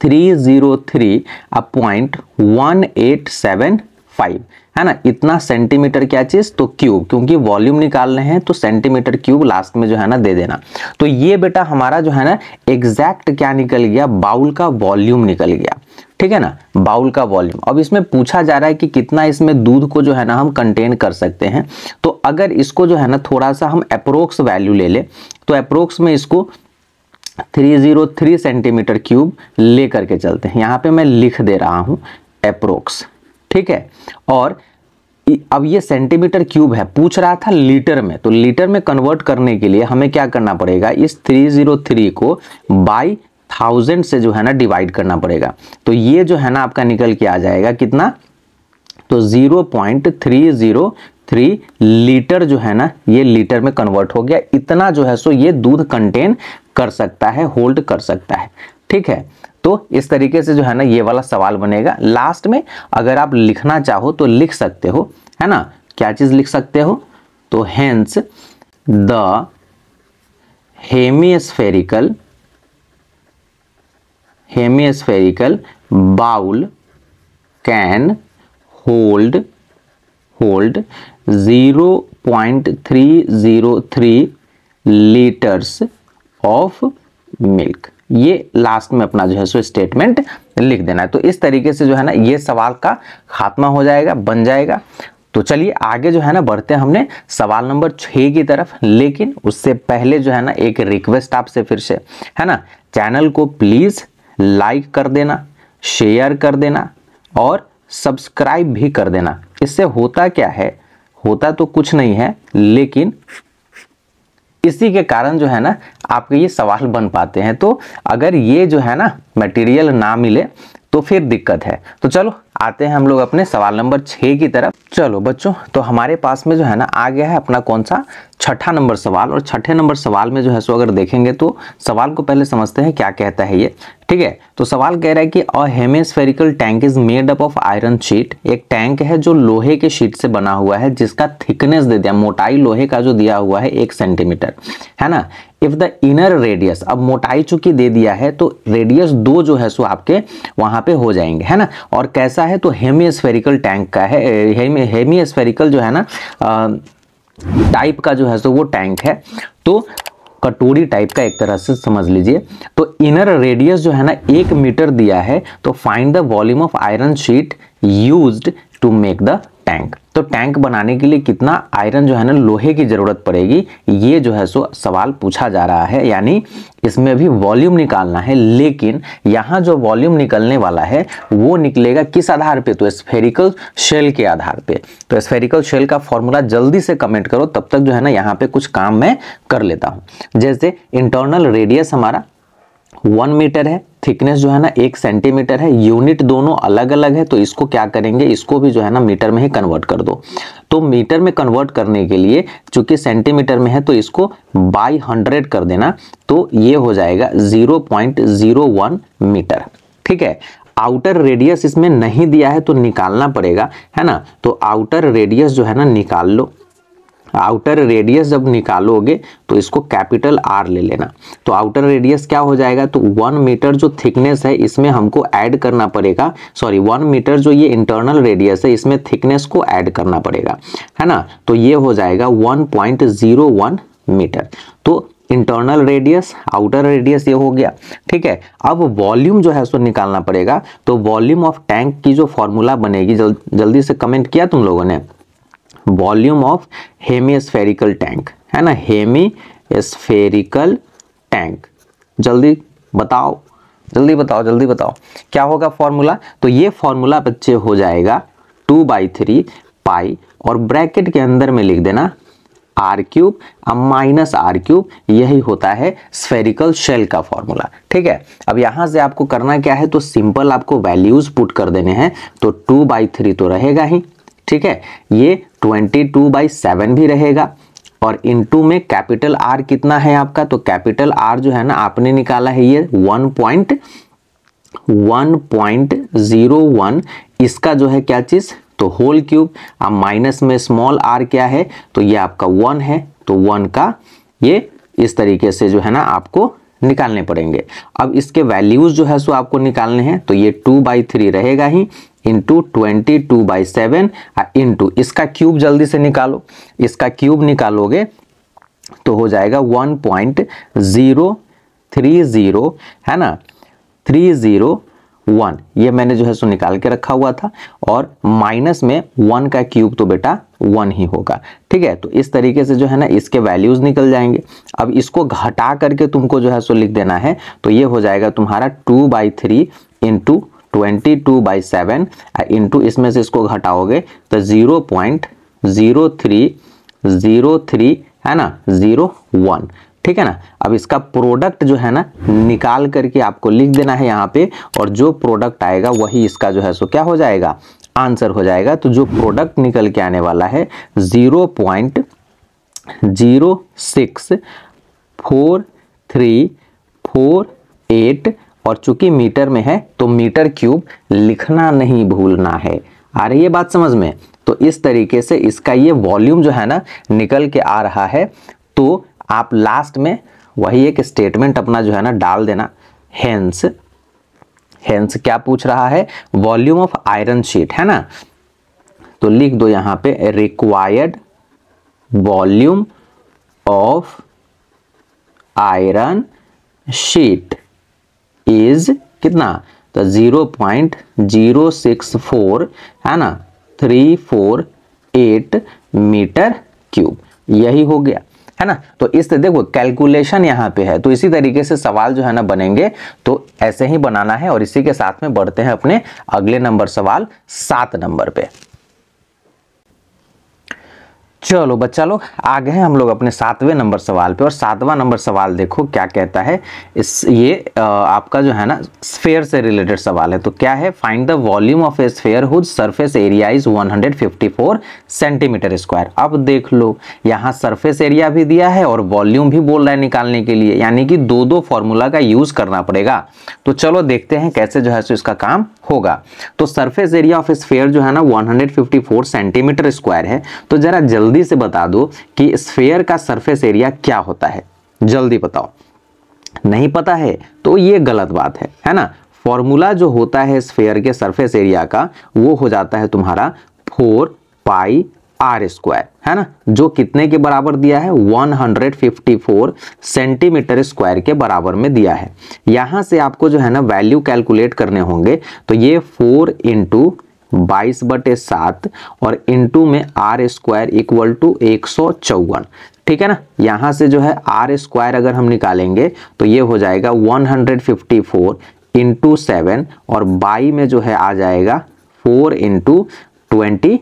Speaker 1: 303.1875, है ना। इतना सेंटीमीटर क्या चीज, तो क्यूब, क्योंकि वॉल्यूम निकालने हैं तो सेंटीमीटर क्यूब लास्ट में जो है ना दे देना। तो ये बेटा हमारा जो है ना एग्जैक्ट क्या निकल गया, बाउल का वॉल्यूम निकल गया, ठीक है ना, बाउल का वॉल्यूम। अब इसमें पूछा जा रहा है कि कितना इसमें दूध को जो है ना हम कंटेन कर सकते हैं। तो अगर इसको जो है ना थोड़ा सा हम अप्रोक्स वैल्यू ले ले, तो अप्रोक्स में इसको 303 सेंटीमीटर क्यूब ले करके चलते हैं। यहाँ पे मैं लिख दे रहा हूं अप्रोक्स, ठीक है। और अब ये सेंटीमीटर क्यूब है, पूछ रहा था लीटर में, तो लीटर में कन्वर्ट करने के लिए हमें क्या करना पड़ेगा, इस 303 को बाई 1000 से जो है ना डिवाइड करना पड़ेगा। तो ये जो है ना आपका निकल के आ जाएगा कितना, तो 0.303 लीटर जो है ना ये लीटर में कन्वर्ट हो गया। इतना जो है सो ये दूध कंटेन कर सकता है, होल्ड कर सकता है, ठीक है। तो इस तरीके से जो है ना ये वाला सवाल बनेगा। लास्ट में अगर आप लिखना चाहो तो लिख सकते हो, है ना। क्या चीज लिख सकते हो, तो hence the hemispherical bowl can hold 0.303 litres of milk. ये लास्ट में अपना जो है सो स्टेटमेंट लिख देना है। तो इस तरीके से जो है ना ये सवाल का खात्मा हो जाएगा, बन जाएगा। तो चलिए आगे जो है ना बढ़ते हैं हमने सवाल नंबर 6 की तरफ। लेकिन उससे पहले जो है ना एक रिक्वेस्ट आपसे फिर से, है ना, चैनल को प्लीज लाइक कर देना, शेयर कर देना और सब्सक्राइब भी कर देना। इससे होता क्या है, होता तो कुछ नहीं है, लेकिन इसी के कारण जो है ना आपके ये सवाल बन पाते हैं। तो अगर ये जो है ना मटेरियल ना मिले तो फिर दिक्कत है। तो चलो आते हैं हम लोग अपने सवाल नंबर 6 की तरफ। चलो बच्चों, तो हमारे पास में जो है ना आ गया है अपना कौन सा, छठा नंबर सवाल। और छठे नंबर सवाल में जो है सो अगर देखेंगे तो सवाल को पहले समझते हैं क्या कहता है ये, ठीक है। तो सवाल कह रहा है कि a hemispherical tank is made up of iron sheet. एक टैंक है जो लोहे के शीट से बना हुआ है, जिसका थिकनेस दे दिया, मोटाई लोहे का जो दिया हुआ है 1 सेंटीमीटर, है ना। इफ द इनर रेडियस, अब मोटाई चूंकि दे दिया है तो रेडियस 2 जो है सो आपके वहां पे हो जाएंगे, है ना। और कैसा है, तो हेमिस्फेरिकल टैंक का है, हेमिस्फेरिकल जो है ना टाइप का जो है सो वो टैंक है। तो कटोरी टाइप का एक तरह से समझ लीजिए। तो इनर रेडियस जो है ना 1 मीटर दिया है। तो find the volume of iron sheet used to make the tank. तो टैंक बनाने के लिए कितना आयरन जो है ना लोहे की जरूरत पड़ेगी, ये जो है सो सवाल पूछा जा रहा है। यानी इसमें अभी वॉल्यूम निकालना है, लेकिन यहाँ जो वॉल्यूम निकलने वाला है वो निकलेगा किस आधार पे, तो स्फेरिकल शेल के आधार पे। तो स्फेरिकल शेल का फॉर्मूला जल्दी से कमेंट करो, तब तक जो है ना यहाँ पे कुछ काम मैं कर लेता हूँ। जैसे इंटरनल रेडियस हमारा 1 मीटर है, थिकनेस जो है ना 1 सेंटीमीटर है, यूनिट दोनों अलग अलग है, तो इसको क्या करेंगे, इसको भी जो है ना मीटर में ही कन्वर्ट कर दो। तो मीटर में कन्वर्ट करने के लिए चूंकि सेंटीमीटर में है तो इसको बाई 100 कर देना, तो ये हो जाएगा 0.01 मीटर। ठीक है, आउटर रेडियस इसमें नहीं दिया है तो निकालना पड़ेगा, है ना। तो आउटर रेडियस जो है ना निकाल लो। आउटर रेडियस जब निकालोगे तो इसको कैपिटल आर ले लेना। तो आउटर रेडियस क्या हो जाएगा, तो 1 मीटर जो थिकनेस है इसमें हमको ऐड करना पड़ेगा, सॉरी 1 मीटर जो ये इंटरनल रेडियस है इसमें थिकनेस को ऐड करना पड़ेगा, है ना। तो ये हो जाएगा 1.01 मीटर। तो इंटरनल रेडियस, आउटर रेडियस ये हो गया। ठीक है, अब वॉल्यूम जो है उसको निकालना पड़ेगा। तो वॉल्यूम ऑफ टैंक की जो फॉर्मूला बनेगी, जल्दी से कमेंट किया तुम लोगों ने, वॉल्यूम ऑफ हेमीस्फेरिकल टैंक, है ना, हेमीस्फेरिकल टैंक। जल्दी बताओ, जल्दी बताओ, जल्दी बताओ क्या होगा फॉर्मूला। तो ये फॉर्मूला बच्चे हो जाएगा 2/3 पाई और ब्रैकेट के अंदर में लिख देना r³ माइनस r³, यही होता है स्फेरिकल शेल का फॉर्मूला। ठीक है, अब यहां से आपको करना क्या है, तो सिंपल आपको वैल्यूज पुट कर देने हैं। तो 2/3 तो रहेगा ही, ठीक है, ये 22/7 भी रहेगा, और इनटू में कैपिटल R कितना है आपका, तो कैपिटल R जो है ना आपने निकाला है ये 1.01, इसका जो है क्या चीज, तो होल क्यूब। अब माइनस में स्मॉल r क्या है, तो ये आपका 1 है, तो 1 का ये इस तरीके से जो है ना आपको निकालने पड़ेंगे। अब इसके वैल्यूज जो है सो आपको निकालने हैं। तो ये 2/3 रहेगा ही, इंटू 22/7 इंटू इसका क्यूब जल्दी से निकालो। इसका क्यूब निकालोगे तो हो जाएगा 1.030, है ना, 301। ये मैंने जो है सो निकाल के रखा हुआ था, और माइनस में 1 का क्यूब तो बेटा 1 ही होगा। ठीक है, तो इस तरीके से जो है ना इसके वैल्यूज निकल जाएंगे। अब इसको घटा करके तुमको जो है सो लिख देना है। तो ये हो जाएगा तुम्हारा 2/3 इंटू 22/7 इंटू इसमें से इसको घटाओगे तो 0.0303, है ना, 01। ठीक है ना। अब इसका प्रोडक्ट जो है ना निकाल करके आपको लिख देना है यहाँ पे, और जो प्रोडक्ट आएगा वही इसका जो है सो क्या हो जाएगा, आंसर हो जाएगा। तो जो प्रोडक्ट निकल के आने वाला है 0.064348, और चूंकि मीटर में है तो मीटर क्यूब लिखना नहीं भूलना है। आ रही है बात समझ में। तो इस तरीके से इसका ये वॉल्यूम जो है ना निकल के आ रहा है। तो आप लास्ट में वही एक स्टेटमेंट अपना जो है ना डाल देना, हेंस क्या पूछ रहा है, वॉल्यूम ऑफ आयरन शीट, है ना। तो लिख दो यहां पे required volume of iron sheet is कितना, तो 0.064, है ना, 348 मीटर क्यूब, यही हो गया, है ना। तो इस देखो कैलकुलेशन यहाँ पे है। तो इसी तरीके से सवाल जो है ना बनेंगे, तो ऐसे ही बनाना है। और इसी के साथ में बढ़ते हैं अपने अगले नंबर सवाल 7 नंबर पे। चलो बच्चा लोग आ गए हैं हम लोग अपने 7वें नंबर सवाल पे। और 7वां नंबर सवाल देखो क्या कहता है। ये आपका जो है ना स्फेयर से रिलेटेड सवाल है। तो क्या है, find the volume of a sphere whose surface area is 154 centimetre square. अब देख लो यहाँ सरफेस एरिया भी दिया है और वॉल्यूम भी बोल रहा है निकालने के लिए, यानी कि दो फॉर्मूला का यूज करना पड़ेगा। तो चलो देखते हैं कैसे जो है सो इसका काम होगा। तो सरफेस एरिया ऑफ स्फेयर जो है ना 154 सेंटीमीटर स्क्वायर है। तो जरा जल्दी से बता दो कि स्फेयर का सरफेस एरिया क्या होता है, जल्दी बताओ। नहीं पता है तो ये गलत बात है ना। फॉर्मूला जो होता है स्फेयर के सरफेस एरिया का वो हो जाता है तुम्हारा 4πr², है ना, जो कितने के बराबर दिया है, 154 सेंटीमीटर स्क्वायर के बराबर में दिया है। यहां से आपको जो है ना वैल्यू कैलकुलेट करने होंगे। तो ये 4 × 22/7 और इंटू में r² इक्वल टू 154, ठीक है ना। यहां से जो है r² अगर हम निकालेंगे तो ये हो जाएगा 154 × 7 और बाई में जो है आ जाएगा 4 × 22।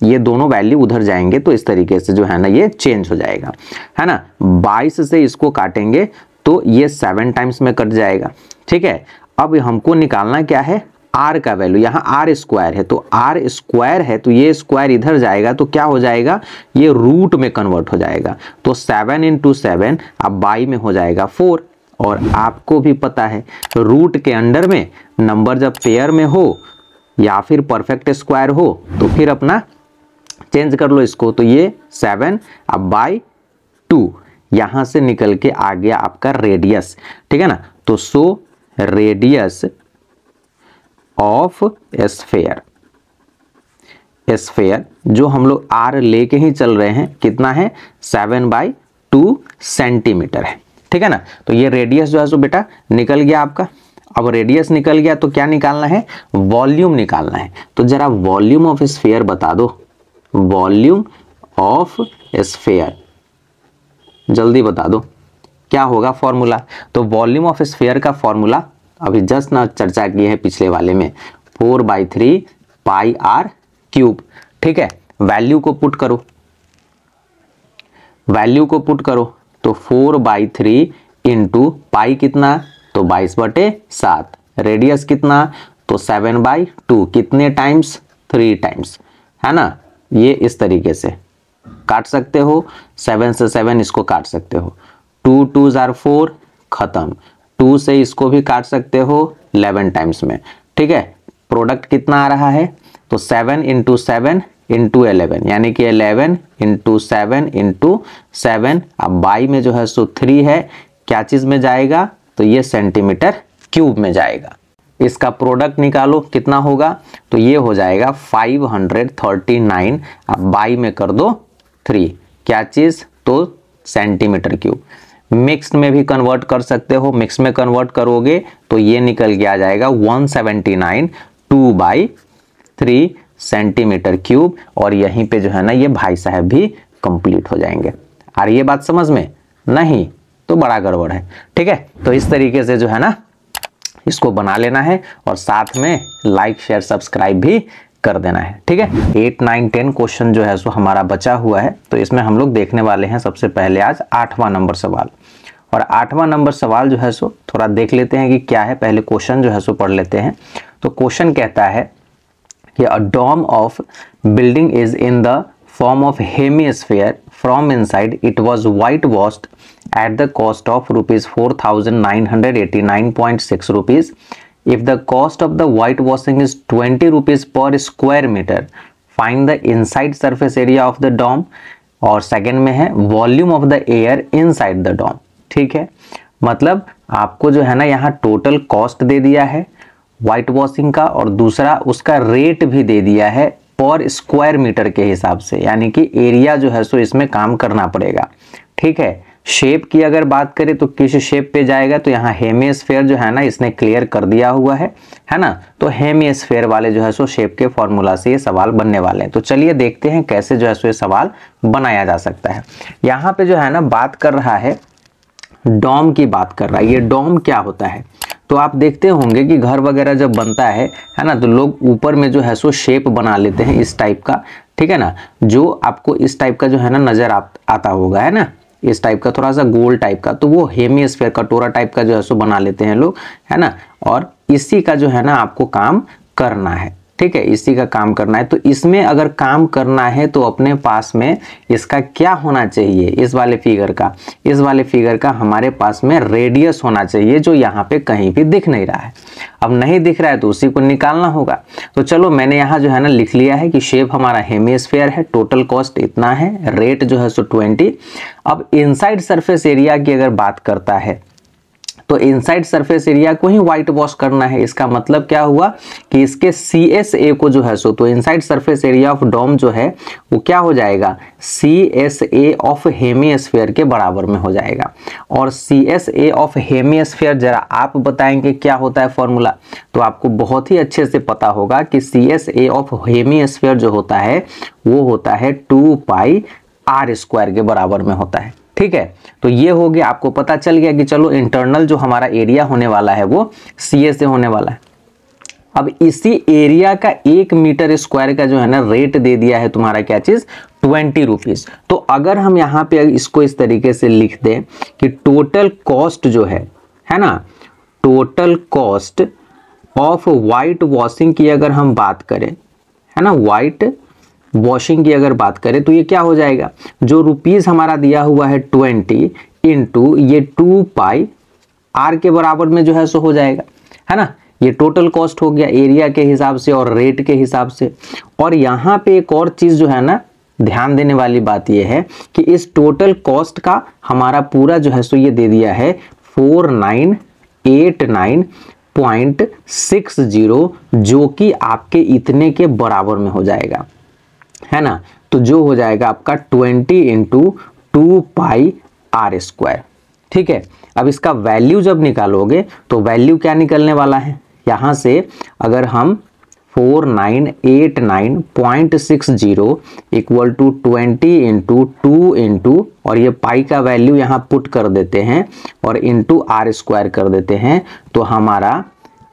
Speaker 1: ये दोनों वैल्यू उधर जाएंगे तो इस तरीके से जो है ना ये चेंज हो जाएगा, है ना। 22 से इसको काटेंगे तो ये 7 टाइम्स में कट जाएगा, ठीक है। अब हमको निकालना क्या है, आर का वैल्यू। यहाँ आर स्क्वायर है, तो आर स्क्वायर है तो ये स्क्वायर इधर जाएगा तो क्या हो जाएगा, ये रूट में कन्वर्ट हो जाएगा। तो 7 × 7 अब बाई में हो जाएगा 4। और आपको भी पता है रूट के अंडर में नंबर जब पेयर में हो या फिर परफेक्ट स्क्वायर हो तो फिर अपना चेंज कर लो इसको। तो ये 7 अब बाई 2, यहां से निकल के आ गया आपका रेडियस, ठीक है ना। तो so radius of sphere, sphere जो हम लोग आर लेके ही चल रहे हैं कितना है, 7/2 सेंटीमीटर है, ठीक है ना। तो ये रेडियस जो है सो बेटा निकल गया आपका। अब रेडियस निकल गया तो क्या निकालना है, वॉल्यूम निकालना है। तो जरा वॉल्यूम ऑफ स्फेयर बता दो, वॉल्यूम ऑफ स्फेयर जल्दी बता दो क्या होगा फॉर्मूला। तो वॉल्यूम ऑफ स्फेयर का फॉर्मूला अभी जस्ट ना चर्चा की है पिछले वाले में, 4/3 πr³, ठीक है। वैल्यू को पुट करो, वैल्यू को पुट करो तो 4/3 × पाई कितना, तो 22/7। रेडियस कितना, तो 7/2, कितने टाइम्स, 3 टाइम्स, है ना। ये इस तरीके से काट सकते हो, 7 से 7 इसको काट सकते हो, 2 2 = 4 खत्म। 2 से इसको भी काट सकते हो 11 टाइम्स में, ठीक है। प्रोडक्ट कितना आ रहा है, तो 7 × 7 × 11 यानी कि 11 × 7 × 7। अब बाई में जो है सो 3 है, क्या चीज में जाएगा, तो ये सेंटीमीटर क्यूब में जाएगा। इसका प्रोडक्ट निकालो कितना होगा, तो ये हो जाएगा 539। अब बाई में कर दो 3, क्या चीज, तो सेंटीमीटर क्यूब। मिक्स्ड में भी कन्वर्ट कर सकते हो, मिक्स में कन्वर्ट करोगे तो ये निकल के आ जाएगा 179 2/3 सेंटीमीटर क्यूब। और यहीं पे जो है ना ये भाई साहब भी कंप्लीट हो जाएंगे। और ये बात समझ में नहीं तो बड़ा गड़बड़ है, ठीक है। तो इस तरीके से जो है ना इसको बना लेना है और साथ में लाइक शेयर सब्सक्राइब भी कर देना है, ठीक है। 8 9 10 क्वेश्चन जो है सो हमारा बचा हुआ है, तो इसमें हम लोग देखने वाले हैं सबसे पहले आज 8वां नंबर सवाल। और 8वां नंबर सवाल जो है सो थोड़ा देख लेते हैं कि क्या है, पहले क्वेश्चन जो है सो पढ़ लेते हैं। तो क्वेश्चन कहता है कि a dome of building is in the form of hemisphere. From inside it was whitewashed at the cost of rupees 4,989.6 rupees. If the cost of the whitewashing is 20 rupees per square meter, find the inside surface area of the dome. और सेकंड में है volume of the air inside the dome, ठीक है। मतलब आपको जो है ना यहाँ टोटल कॉस्ट दे दिया है व्हाइट वॉशिंग का, और दूसरा उसका रेट भी दे दिया है पर स्क्वायर मीटर के हिसाब से, यानी कि एरिया जो है सो इसमें काम करना पड़ेगा, ठीक है। शेप की अगर बात करें तो किस शेप पे जाएगा, तो यहाँ हेमिस्फेयर जो है ना इसने क्लियर कर दिया हुआ है ना। तो हेमिस्फेयर वाले जो है सो शेप के फॉर्मूला से ये सवाल बनने वाले हैं। तो चलिए देखते हैं कैसे जो है सो ये सवाल बनाया जा सकता है। यहाँ पे जो है ना बात कर रहा है डोम की बात कर रहा है। ये डोम क्या होता है, तो आप देखते होंगे कि घर वगैरह जब बनता है ना, तो लोग ऊपर में जो है सो शेप बना लेते हैं इस टाइप का, ठीक है ना। जो आपको इस टाइप का जो है ना नजर आता होगा, है ना, इस टाइप का थोड़ा सा गोल टाइप का, तो वो हेमिस्फेयर कटोरा टाइप का जो है सो बना लेते हैं लोग, है ना। और इसी का जो है ना आपको काम करना है, ठीक है, इसी का काम करना है। तो इसमें अगर काम करना है तो अपने पास में इसका क्या होना चाहिए, इस वाले फिगर का हमारे पास में रेडियस होना चाहिए, जो यहाँ पे कहीं भी दिख नहीं रहा है। अब नहीं दिख रहा है तो उसी को निकालना होगा। तो चलो मैंने यहाँ जो है ना लिख लिया है कि शेप हमारा हेमिस्फेयर है, टोटल कॉस्ट इतना है, रेट जो है सो 20। अब इनसाइड सरफेस एरिया की अगर बात करता है तो इनसाइड सरफेस एरिया को ही व्हाइट वॉश करना है। इसका मतलब क्या हुआ कि इसके CSA को जो है सो, तो inside surface area of dome जो है वो क्या हो जाएगा, CSA ऑफ हेमिस्फेयर के बराबर में हो जाएगा। और CSA ऑफ हेमिस्फेयर जरा आप बताएंगे क्या होता है फॉर्मूला, तो आपको बहुत ही अच्छे से पता होगा कि CSA ऑफ हेमिस्फेयर जो होता है वो होता है 2πr² के बराबर में होता है, ठीक है। तो ये हो गया, आपको पता चल गया कि चलो इंटरनल जो हमारा एरिया होने वाला है वो CSA होने वाला है। अब इसी एरिया का 1 मीटर स्क्वायर का जो है ना रेट दे दिया है तुम्हारा क्या चीज, 20 रुपीज। तो अगर हम यहाँ पे इसको इस तरीके से लिख दें कि टोटल कॉस्ट जो है ना, total cost of white washing की अगर हम बात करें, है ना, वाइट वॉशिंग की अगर बात करें तो ये क्या हो जाएगा, जो रुपीस हमारा दिया हुआ है 20 इंटू ये 2 पाई आर के बराबर में जो है सो हो जाएगा, है ना। ये टोटल कॉस्ट हो गया एरिया के हिसाब से और रेट के हिसाब से। और यहाँ पे एक और चीज जो है ना ध्यान देने वाली बात ये है कि इस टोटल कॉस्ट का हमारा पूरा जो है सो ये दे दिया है 4989.60, जो कि आपके इतने के बराबर में हो जाएगा, है ना। तो जो हो जाएगा आपका 20 इंटू 2 पाई आर स्क्वायर। ठीक है, अब इसका वैल्यू जब निकालोगे तो वैल्यू क्या निकलने वाला है, यहां से अगर हम 4989.60 इक्वल टू 20 इंटू 2 इंटू और ये पाई का वैल्यू यहाँ पुट कर देते हैं और इंटू आर स्क्वायर कर देते हैं, तो हमारा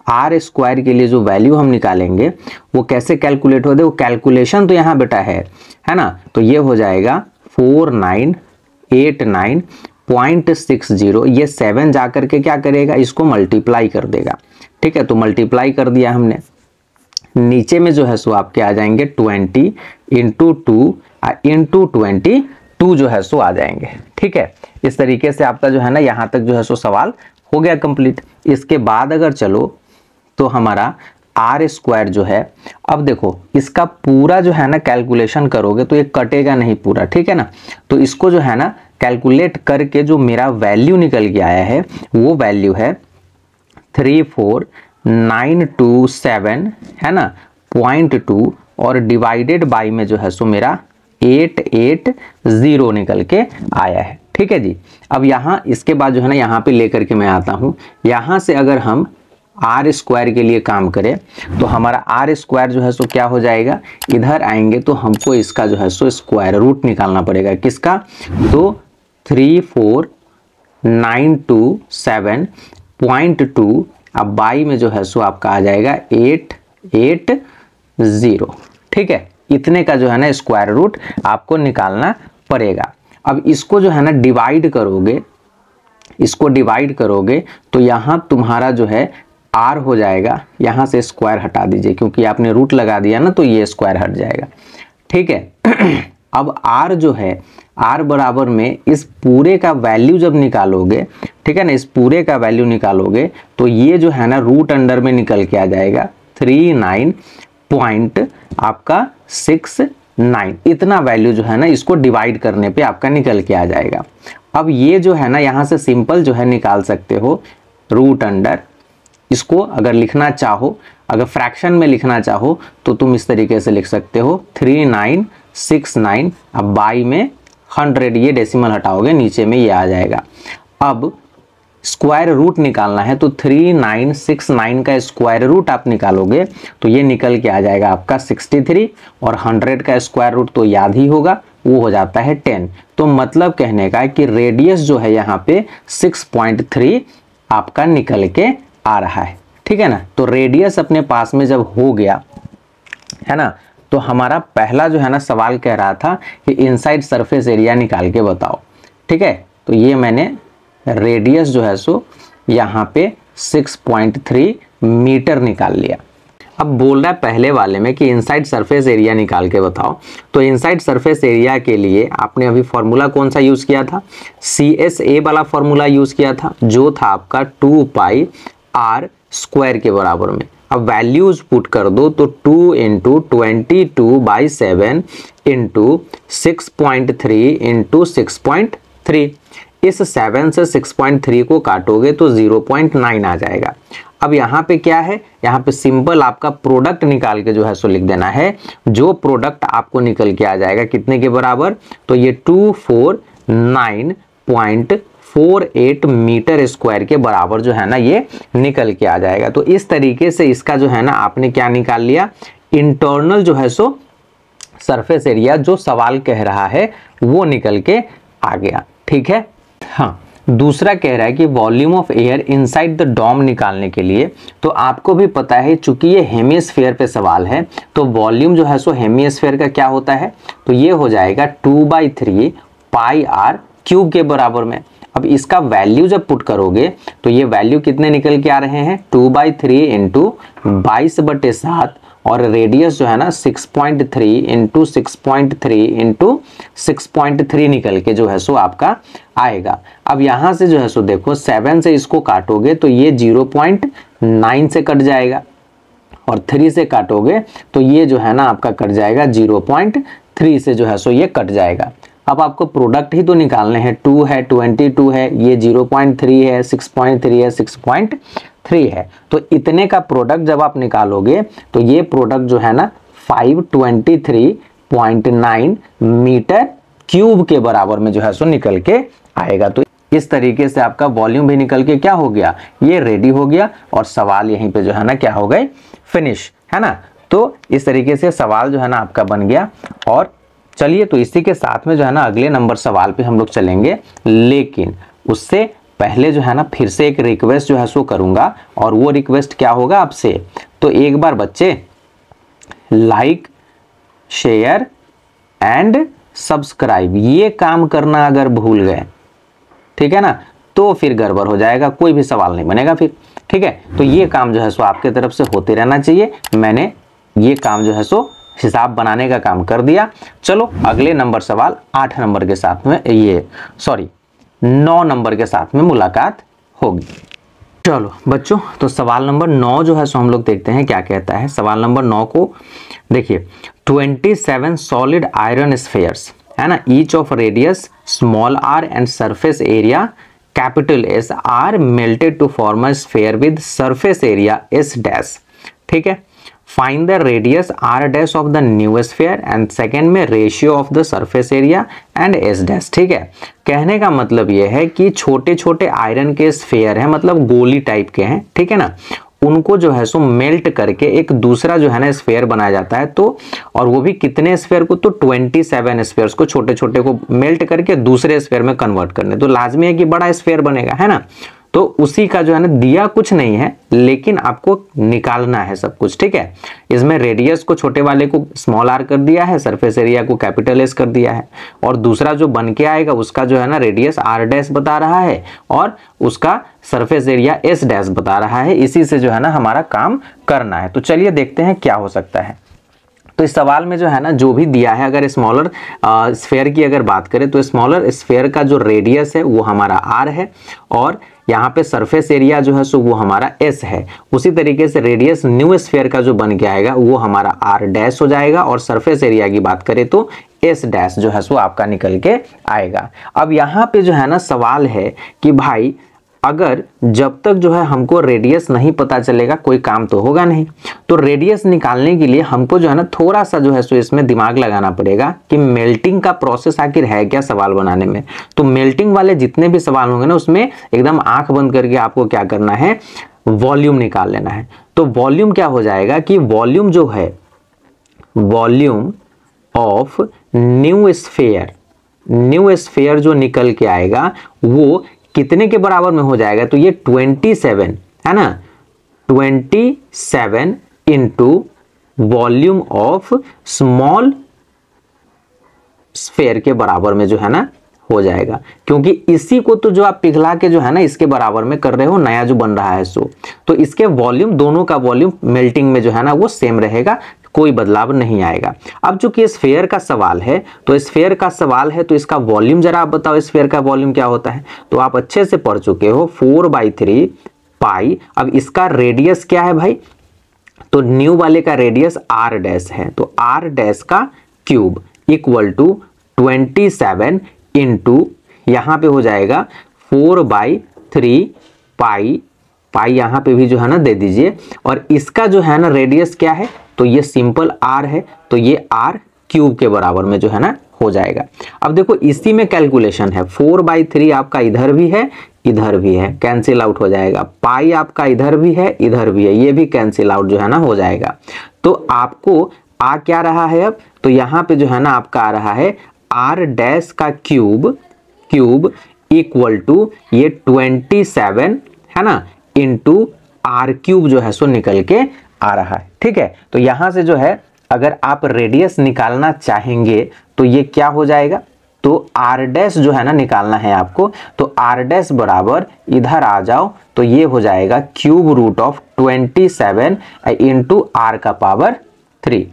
Speaker 1: आर स्क्वायर के लिए जो वैल्यू हम निकालेंगे वो कैसे कैलकुलेट होते, वो कैलकुलेशन तो यहाँ बेटा है ना। तो ये हो जाएगा 4989.60, ये 7 जा करके क्या करेगा, इसको मल्टीप्लाई कर देगा। ठीक है, तो मल्टीप्लाई कर दिया हमने, नीचे में जो है सो आपके आ जाएंगे 20 इंटू 2 इंटू 22 जो है सो आ जाएंगे। ठीक है, इस तरीके से आपका जो है ना यहाँ तक जो है सो सवाल हो गया कंप्लीट। इसके बाद अगर चलो तो हमारा आर स्क्वायर जो है, अब देखो इसका पूरा जो है ना कैलकुलेशन करोगे तो ये कटेगा नहीं पूरा, ठीक है ना। तो इसको जो है ना कैलकुलेट करके जो मेरा वैल्यू निकल के आया है वो वैल्यू है 34927, है ना, 0.2 और डिवाइडेड बाई में जो है सो मेरा 880 निकल के आया है। ठीक है जी, अब यहाँ इसके बाद जो है ना यहाँ पे लेकर के मैं आता हूँ, यहाँ से अगर हम आर स्क्वायर के लिए काम करें तो हमारा आर स्क्वायर जो है सो क्या हो जाएगा, इधर आएंगे तो हमको इसका जो है सो स्क्वायर रूट निकालना पड़ेगा, किसका, तो 34927.2 अब बाई में जो है सो आपका आ जाएगा 880। ठीक है, इतने का जो है ना स्क्वायर रूट आपको निकालना पड़ेगा। अब इसको जो है ना डिवाइड करोगे, इसको डिवाइड करोगे तो यहाँ तुम्हारा जो है आर हो जाएगा, यहाँ से स्क्वायर हटा दीजिए क्योंकि आपने रूट लगा दिया ना तो ये स्क्वायर हट जाएगा। ठीक है, अब आर जो है, आर बराबर में इस पूरे का वैल्यू जब निकालोगे, ठीक है ना, इस पूरे का वैल्यू निकालोगे तो ये जो है ना रूट अंडर में निकल के आ जाएगा 39.69, इतना वैल्यू जो है ना इसको डिवाइड करने पे आपका निकल के आ जाएगा। अब ये जो है ना यहाँ से सिंपल जो है निकाल सकते हो रूट अंडर, इसको अगर लिखना चाहो, अगर फ्रैक्शन में लिखना चाहो तो तुम इस तरीके से लिख सकते हो 3969, अब बाई में 100, ये डेसिमल हटाओगे नीचे में ये आ जाएगा। अब स्क्वायर रूट निकालना है तो 3969 का स्क्वायर रूट आप निकालोगे तो ये निकल के आ जाएगा आपका 63 और 100 का स्क्वायर रूट तो याद ही होगा, वो हो जाता है 10। तो मतलब कहने का है कि रेडियस जो है यहाँ पे 6.3 आपका निकल के आ रहा है। ठीक है ना, तो रेडियस अपने पास में जब हो गया है ना, तो हमारा पहला जो है ना सवाल कह रहा था कि इनसाइड सरफेस एरिया निकाल के बताओ। ठीक है, तो ये मैंने रेडियस जो है सो यहाँ पे 6.3 मीटर निकाल लिया। अब बोल रहा है पहले वाले में कि इनसाइड सरफेस एरिया निकाल के बताओ, तो इनसाइड सरफेस एरिया के लिए आपने अभी फॉर्मूला कौन सा यूज किया था, CSA वाला फॉर्मूला यूज किया था जो था आपका 2 पाई आर स्क्वायर के बराबर में। अब वैल्यूज पुट कर दो तो 2 इंटू 22/7 इंटू 6.3 इंटू 6.3, इस 7 से 6.3 को काटोगे तो 0.9 आ जाएगा। अब यहाँ पे क्या है, यहाँ पे सिंपल आपका प्रोडक्ट निकाल के जो है सो लिख देना है, जो प्रोडक्ट आपको निकल के आ जाएगा कितने के बराबर, तो ये 249.48 मीटर स्क्वायर के बराबर जो है ना ये निकल के आ जाएगा। तो इस तरीके से इसका जो है ना आपने क्या निकाल लिया, इंटरनल जो है सो सरफेस एरिया जो सवाल कह रहा है वो निकल के आ गया। ठीक है, हाँ, दूसरा कह रहा है कि volume of air inside the dome निकालने के लिए, तो आपको भी पता है चूंकि ये हेमिस्फीयर पे सवाल है तो वॉल्यूम जो है सो हेमिस्फीयर का क्या होता है, तो ये हो जाएगा 2/3 पाई आर क्यूब के बराबर में। अब इसका वैल्यू जब पुट करोगे तो ये वैल्यू कितने निकल के आ रहे हैं, 2/3 इंटू 22/7 और रेडियस जो है ना 6.3 इंटू 6.3 इंटू 6.3 निकल के जो है सो आपका आएगा। अब यहां से जो है सो देखो 7 से इसको काटोगे तो ये 0.9 से कट जाएगा और 3 से काटोगे तो ये जो है ना आपका कट जाएगा 0.3 से जो है सो ये कट जाएगा। अब आपको प्रोडक्ट ही तो निकालने हैं, 2 है 22 है, ये 0.3 है, 6.3 है, 6.3 है, तो इतने का प्रोडक्ट जब आप निकालोगे तो ये प्रोडक्ट जो है ना 523.9 मीटर क्यूब के बराबर में जो है सो निकल के आएगा। तो इस तरीके से आपका वॉल्यूम भी निकल के क्या हो गया, ये रेडी हो गया और सवाल यहीं पे जो है ना क्या हो गए, फिनिश, है ना। तो इस तरीके से सवाल जो है ना आपका बन गया। और चलिए तो इसी के साथ में जो है ना अगले नंबर सवाल पे हम लोग चलेंगे, लेकिन उससे पहले जो है ना फिर से एक रिक्वेस्ट जो है सो करूंगा। और वो रिक्वेस्ट क्या होगा आपसे, तो एक बार बच्चे लाइक शेयर एंड सब्सक्राइब ये काम करना अगर भूल गए, ठीक है ना, तो फिर गड़बड़ हो जाएगा, कोई भी सवाल नहीं बनेगा फिर, ठीक है। तो ये काम जो है सो आपके तरफ से होते रहना चाहिए। मैंने ये काम जो है सो हिसाब बनाने का काम कर दिया। चलो अगले नंबर सवाल 8 नंबर के साथ में, ये सॉरी 9 नंबर के साथ में मुलाकात होगी। चलो बच्चों, तो सवाल नंबर 9 जो है सो हम लोग देखते हैं क्या कहता है। सवाल नंबर 9 को देखिए, 27 सॉलिड आयरन स्फीयर्स, है ना, each of radius small r and surface area capital S are melted to form a sphere with surface area S dash, ठीक है। Find the radius r dash of the new sphere and second में ratio of the surface area and S dash, ठीक है। कहने का मतलब यह है कि छोटे छोटे आयरन के स्फीयर हैं, मतलब गोली टाइप के हैं, ठीक है ना, उनको जो है सो मेल्ट करके एक दूसरा जो है ना स्फीयर बनाया जाता है। तो और वो भी कितने स्फीयर को, तो 27 स्फीयर्स को, छोटे छोटे को मेल्ट करके दूसरे स्फीयर में कन्वर्ट करने, तो लाजमी है कि बड़ा स्फीयर बनेगा, है ना। तो उसी का जो है ना दिया कुछ नहीं है, लेकिन आपको निकालना है सब कुछ, ठीक है। इसमें रेडियस को छोटे वाले को स्मॉल r कर दिया है, सरफेस एरिया को कैपिटल S कर दिया है, और दूसरा जो बन के आएगा उसका जो है ना रेडियस r डैश बता रहा है और उसका सरफेस एरिया S डैश बता रहा है। इसी से जो है ना हमारा काम करना है। तो चलिए देखते हैं क्या हो सकता है। तो इस सवाल में जो है ना जो भी दिया है, अगर स्मॉलर स्फीयर की अगर बात करें तो स्मॉलर स्फीयर का जो रेडियस है वो हमारा r है और यहाँ पे सरफेस एरिया जो है सो वो हमारा S है। उसी तरीके से रेडियस न्यू स्फीयर का जो बन के आएगा वो हमारा r डैश हो जाएगा और सरफेस एरिया की बात करें तो S डैश जो है सो आपका निकल के आएगा। अब यहाँ पे जो है ना सवाल है कि भाई अगर जब तक जो है हमको रेडियस नहीं पता चलेगा कोई काम तो होगा नहीं। तो रेडियस निकालने के लिए हमको जो है ना थोड़ा सा जो है सो इसमें दिमाग लगाना पड़ेगा कि मेल्टिंग का प्रोसेस आखिर है क्या सवाल बनाने में। तो मेल्टिंग वाले जितने भी सवाल होंगे ना उसमें एकदम आंख बंद करके आपको क्या करना है, वॉल्यूम निकाल लेना है। तो वॉल्यूम क्या हो जाएगा कि वॉल्यूम जो है, वॉल्यूम ऑफ न्यू स्फीयर जो निकल के आएगा वो कितने के बराबर में हो जाएगा, तो ये 27 है ना, 27 into volume of small sphere के बराबर में जो है ना हो जाएगा। क्योंकि इसी को तो जो आप पिघला के जो है ना इसके बराबर में कर रहे हो, नया जो बन रहा है सो, तो इसके वॉल्यूम, दोनों का वॉल्यूम मेल्टिंग में जो है ना वो सेम रहेगा, कोई बदलाव नहीं आएगा। अब चूंकि स्फीयर का सवाल है तो स्फीयर का सवाल है तो इसका वॉल्यूम जरा आप बताओ, स्फीयर का वॉल्यूम क्या होता है। तो आप अच्छे से पढ़ चुके हो, 4/3 पाई। अब इसका रेडियस क्या है भाई, तो न्यू वाले का रेडियस r डैश है, तो r डैश का क्यूब इक्वल टू 27 इंटू यहाँ पे हो जाएगा 4/3 पाई, पाई यहाँ पे भी जो है ना दे दीजिए। और इसका जो है ना रेडियस क्या है, तो ये सिंपल r है, तो ये r क्यूब के बराबर में जो है ना हो जाएगा। अब देखो इसी में कैलकुलेशन है, 4/3 आपका इधर भी है इधर भी है, कैंसिल आउट हो जाएगा। पाई आपका इधर भी है इधर भी है, ये भी कैंसिल आउट जो है ना हो जाएगा। तो आपको आ क्या रहा है अब, तो यहाँ पे जो है ना आपका आ रहा है r डैश का क्यूब इक्वल टू ये 27 है ना इंटू r क्यूब जो है सो निकल के आ रहा है, ठीक है। तो यहां से जो है अगर आप रेडियस निकालना चाहेंगे तो ये क्या हो जाएगा, तो आर डैश जो है ना निकालना है आपको, तो आर डैश बराबर इधर आ जाओ, तो ये हो जाएगा cube root of 27 into r का पावर 3,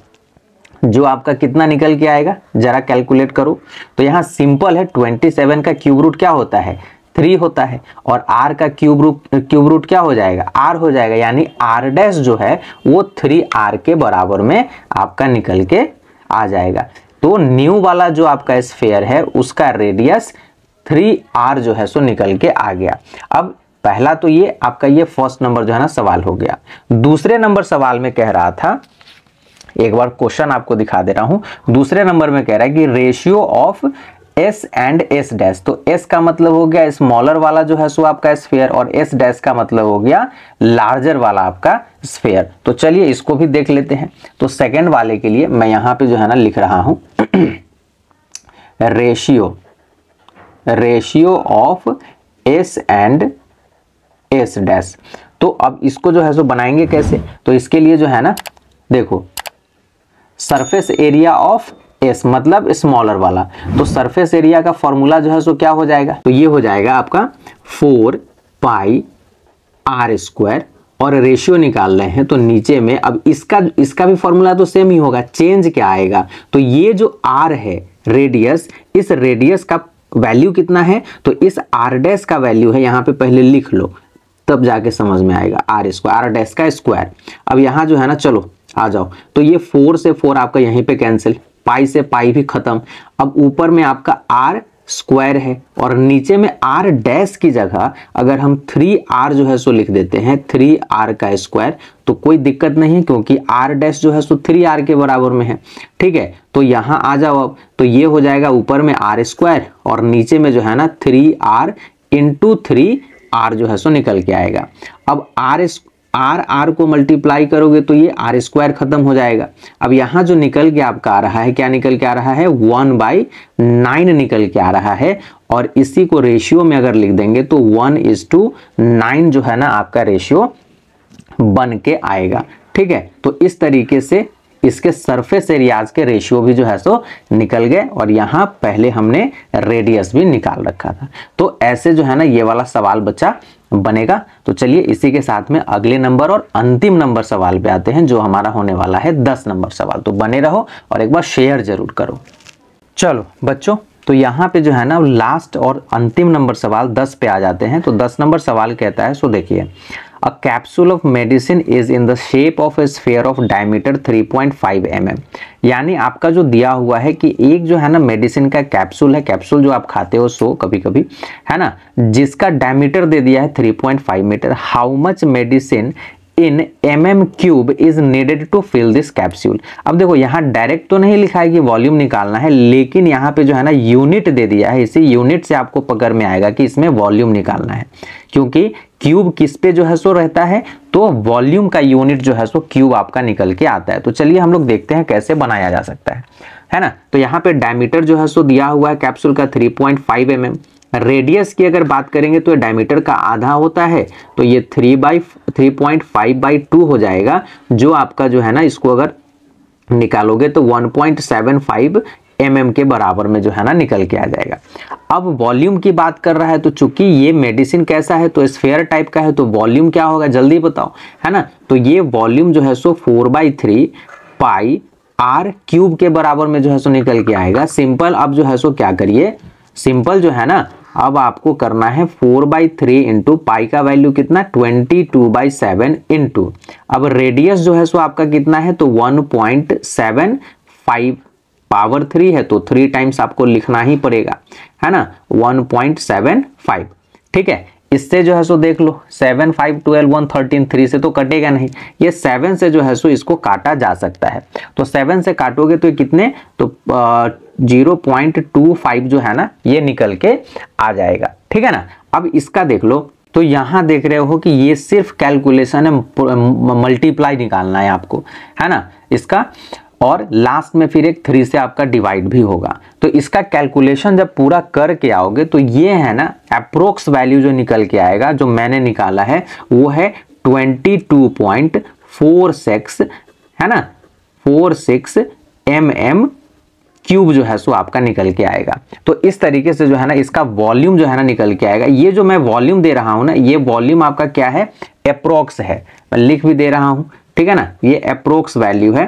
Speaker 1: जो आपका कितना निकल के आएगा जरा कैलकुलेट करो। तो यहाँ सिंपल है, 27 का क्यूब रूट क्या होता है 3 होता है, और r का क्यूब रूट क्या हो जाएगा r हो जाएगा, यानी r डैश जो है वो 3r के बराबर में आपका निकल के आ जाएगा। तो न्यू वाला जो आपका स्फीयर है उसका रेडियस 3r जो है सो निकल के आ गया। अब पहला तो ये आपका ये फर्स्ट नंबर जो है ना सवाल हो गया। दूसरे नंबर सवाल में कह रहा था, एक बार क्वेश्चन आपको दिखा दे रहा हूं। दूसरे नंबर में कह रहा है कि ratio of S and S dash, तो एस का मतलब हो गया स्मॉलर वाला जो है सो आपका स्फीयर, और एस डैश का मतलब हो गया लार्जर वाला आपका स्फीयर। तो चलिए इसको भी देख लेते हैं। तो सेकंड वाले के लिए मैं यहां पे जो है ना लिख रहा हूं ratio of S and S dash. तो अब इसको जो है सो बनाएंगे कैसे, तो इसके लिए जो है ना देखो, सरफेस एरिया ऑफ एस मतलब स्मॉलर वाला, तो सरफेस एरिया का फॉर्मूला जो है सो क्या हो जाएगा, तो ये हो जाएगा आपका 4 पाई आर स्क्वायर, और रेशियो निकाल रहे हैं तो नीचे में अब इसका भी फॉर्मूला तो सेम ही होगा, चेंज क्या आएगा, तो ये जो आर है रेडियस, इस रेडियस का वैल्यू कितना है, तो इस आर डैश का वैल्यू है, यहाँ पे पहले लिख लो तब जाके समझ में आएगा, आर स्क्वायर, आर डैश का स्क्वायर। अब यहाँ जो है ना चलो आ जाओ, तो ये 4 से 4 आपका यहीं पे कैंसिल, पाई से पाई भी खत्म। अब ऊपर में आपका आर स्क्वायर है और नीचे में आर डैश की जगह अगर हम 3r जो है सो लिख देते हैं, 3r का स्क्वायर, तो कोई दिक्कत नहीं है क्योंकि r डैश जो है सो 3r के बराबर में है। ठीक है, तो यहां आ जाओ अब, तो ये हो जाएगा ऊपर में आर स्क्वायर और नीचे में जो है ना 3r इंटू 3r जो है सो निकल के आएगा। अब आर को मल्टीप्लाई करोगे तो ये आर स्क्वायर खत्म हो जाएगा। अब यहाँ जो निकल के आपका आ रहा है, क्या निकल के आ रहा है, 1/9 निकल के आ रहा है, और इसी को रेशियो में अगर लिख देंगे तो 1:9 जो है ना आपका रेशियो बन के आएगा। ठीक है, तो इस तरीके से इसके सरफेस एरियाज के रेशियो भी जो है सो निकल गए, और यहाँ पहले हमने रेडियस भी निकाल रखा था। तो ऐसे जो है ना ये वाला सवाल बच्चा बनेगा। तो चलिए इसी के साथ में अगले नंबर और अंतिम नंबर सवाल पे आते हैं, जो हमारा होने वाला है 10 नंबर सवाल। तो बने रहो और एक बार शेयर जरूर करो। चलो बच्चों, तो यहाँ पे जो है ना लास्ट और अंतिम नंबर सवाल 10 पे आ जाते हैं। तो 10 नंबर सवाल कहता है, सो देखिए, a capsule of medicine is in the shape of a sphere of diameter 3.5 mm। यानी आपका जो दिया हुआ है कि एक जो है ना मेडिसिन का कैप्सूल है, कैप्सूल जो आप खाते हो सो कभी कभी है ना, जिसका डायमीटर दे दिया है 3.5 मीटर। How much medicine in mm³ is needed to fill this capsule. अब देखो यहाँ डायरेक्ट तो नहीं लिखा है कि वॉल्यूम निकालना है, लेकिन यहाँ पे जो है ना यूनिट दे दिया है, इसी यूनिट से आपको पकड़ में आएगा कि इसमें वॉल्यूम निकालना है, क्योंकि क्यूब किस पे जो है सो रहता है, तो वॉल्यूम का यूनिट जो है सो क्यूब आपका निकल के आता है। तो चलिए हम लोग देखते हैं कैसे बनाया जा सकता है ना। तो यहाँ पे डायमीटर जो है सो दिया हुआ है कैप्सूल का 3.5 mm। रेडियस की अगर बात करेंगे तो डायमीटर का आधा होता है, तो ये 3/3.5/2 हो जाएगा, जो आपका जो है ना इसको अगर निकालोगे तो 1.75 mm के बराबर में जो है ना निकल के आ जाएगा। अब वॉल्यूम की बात कर रहा है, तो चूंकि ये मेडिसिन कैसा है, तो स्फीयर टाइप का है, तो वॉल्यूम क्या होगा जल्दी बताओ, है ना। तो ये वॉल्यूम जो है सो 4/3 पाई r³ के बराबर में जो है सो निकल के आएगा। सिंपल अब जो है सो क्या करिए, सिंपल जो है ना अब आपको करना है 4/3 इंटू पाई का वैल्यू कितना 22/7 इंटू, अब रेडियस जो है सो आपका कितना है, तो 1.75 पावर 3 है, तो 3 टाइम्स आपको लिखना ही पड़ेगा, है ना, 1.75। ठीक है, इससे जो है सो देख लो 7 5 12 1 13, 3 से तो कटेगा नहीं, ये 7 से जो है सो इसको काटा जा सकता है। तो 7 से काटोगे तो कितने, तो 0.25 जो है ना ये निकल के आ जाएगा। ठीक है ना। अब इसका देख लो, तो यहां देख रहे हो कि ये सिर्फ कैलकुलेशन है, मल्टीप्लाई निकालना है आपको, है ना इसका, और लास्ट में फिर एक 3 से आपका डिवाइड भी होगा। तो इसका कैलकुलेशन जब पूरा करके आओगे तो ये है ना अप्रोक्स वैल्यू जो निकल के आएगा, जो मैंने निकाला है वो है 22.46, है ना, 46 mm क्यूब जो है सो आपका निकल के आएगा। तो इस तरीके से जो है ना इसका वॉल्यूम जो है ना निकल के आएगा। ये जो मैं वॉल्यूम दे रहा हूं ना, ये वॉल्यूम आपका क्या है, अप्रोक्स है, मैं लिख भी दे रहा हूं, ठीक है ना, ये अप्रोक्स वैल्यू है,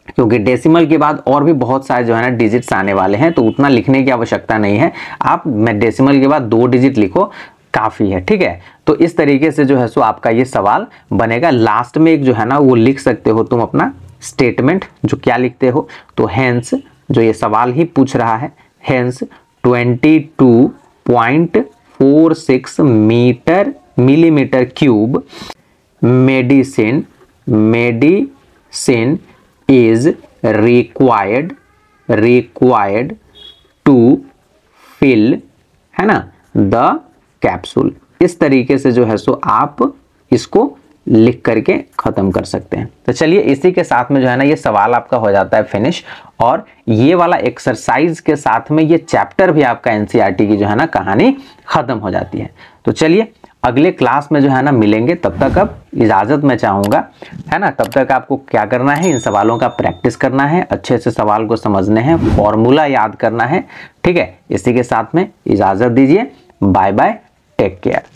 Speaker 1: क्योंकि डेसिमल के बाद और भी बहुत सारे जो है ना डिजिट्स आने वाले हैं, तो उतना लिखने की आवश्यकता नहीं है। आप मैं डेसिमल के बाद 2 डिजिट लिखो, काफी है, ठीक है। तो इस तरीके से जो है सो आपका ये सवाल बनेगा। लास्ट में एक जो है ना वो लिख सकते हो तुम अपना स्टेटमेंट, जो क्या लिखते हो, तो हेंस, जो ये सवाल ही पूछ रहा है, hence 22.46 millimetre cube medicine is required to fill, है ना, the capsule। इस तरीके से जो है सो आप इसको लिख करके खत्म कर सकते हैं। तो चलिए इसी के साथ में जो है ना ये सवाल आपका हो जाता है फिनिश, और ये वाला एक्सरसाइज के साथ में ये चैप्टर भी आपका एनसीईआरटी की जो है ना कहानी खत्म हो जाती है। तो चलिए अगले क्लास में जो है ना मिलेंगे, तब तक अब इजाजत मैं चाहूंगा, है ना। तब तक आपको क्या करना है, इन सवालों का प्रैक्टिस करना है, अच्छे से सवाल को समझने हैं, फॉर्मूला याद करना है, ठीक है। इसी के साथ में इजाजत दीजिए, बाय बाय, टेक केयर।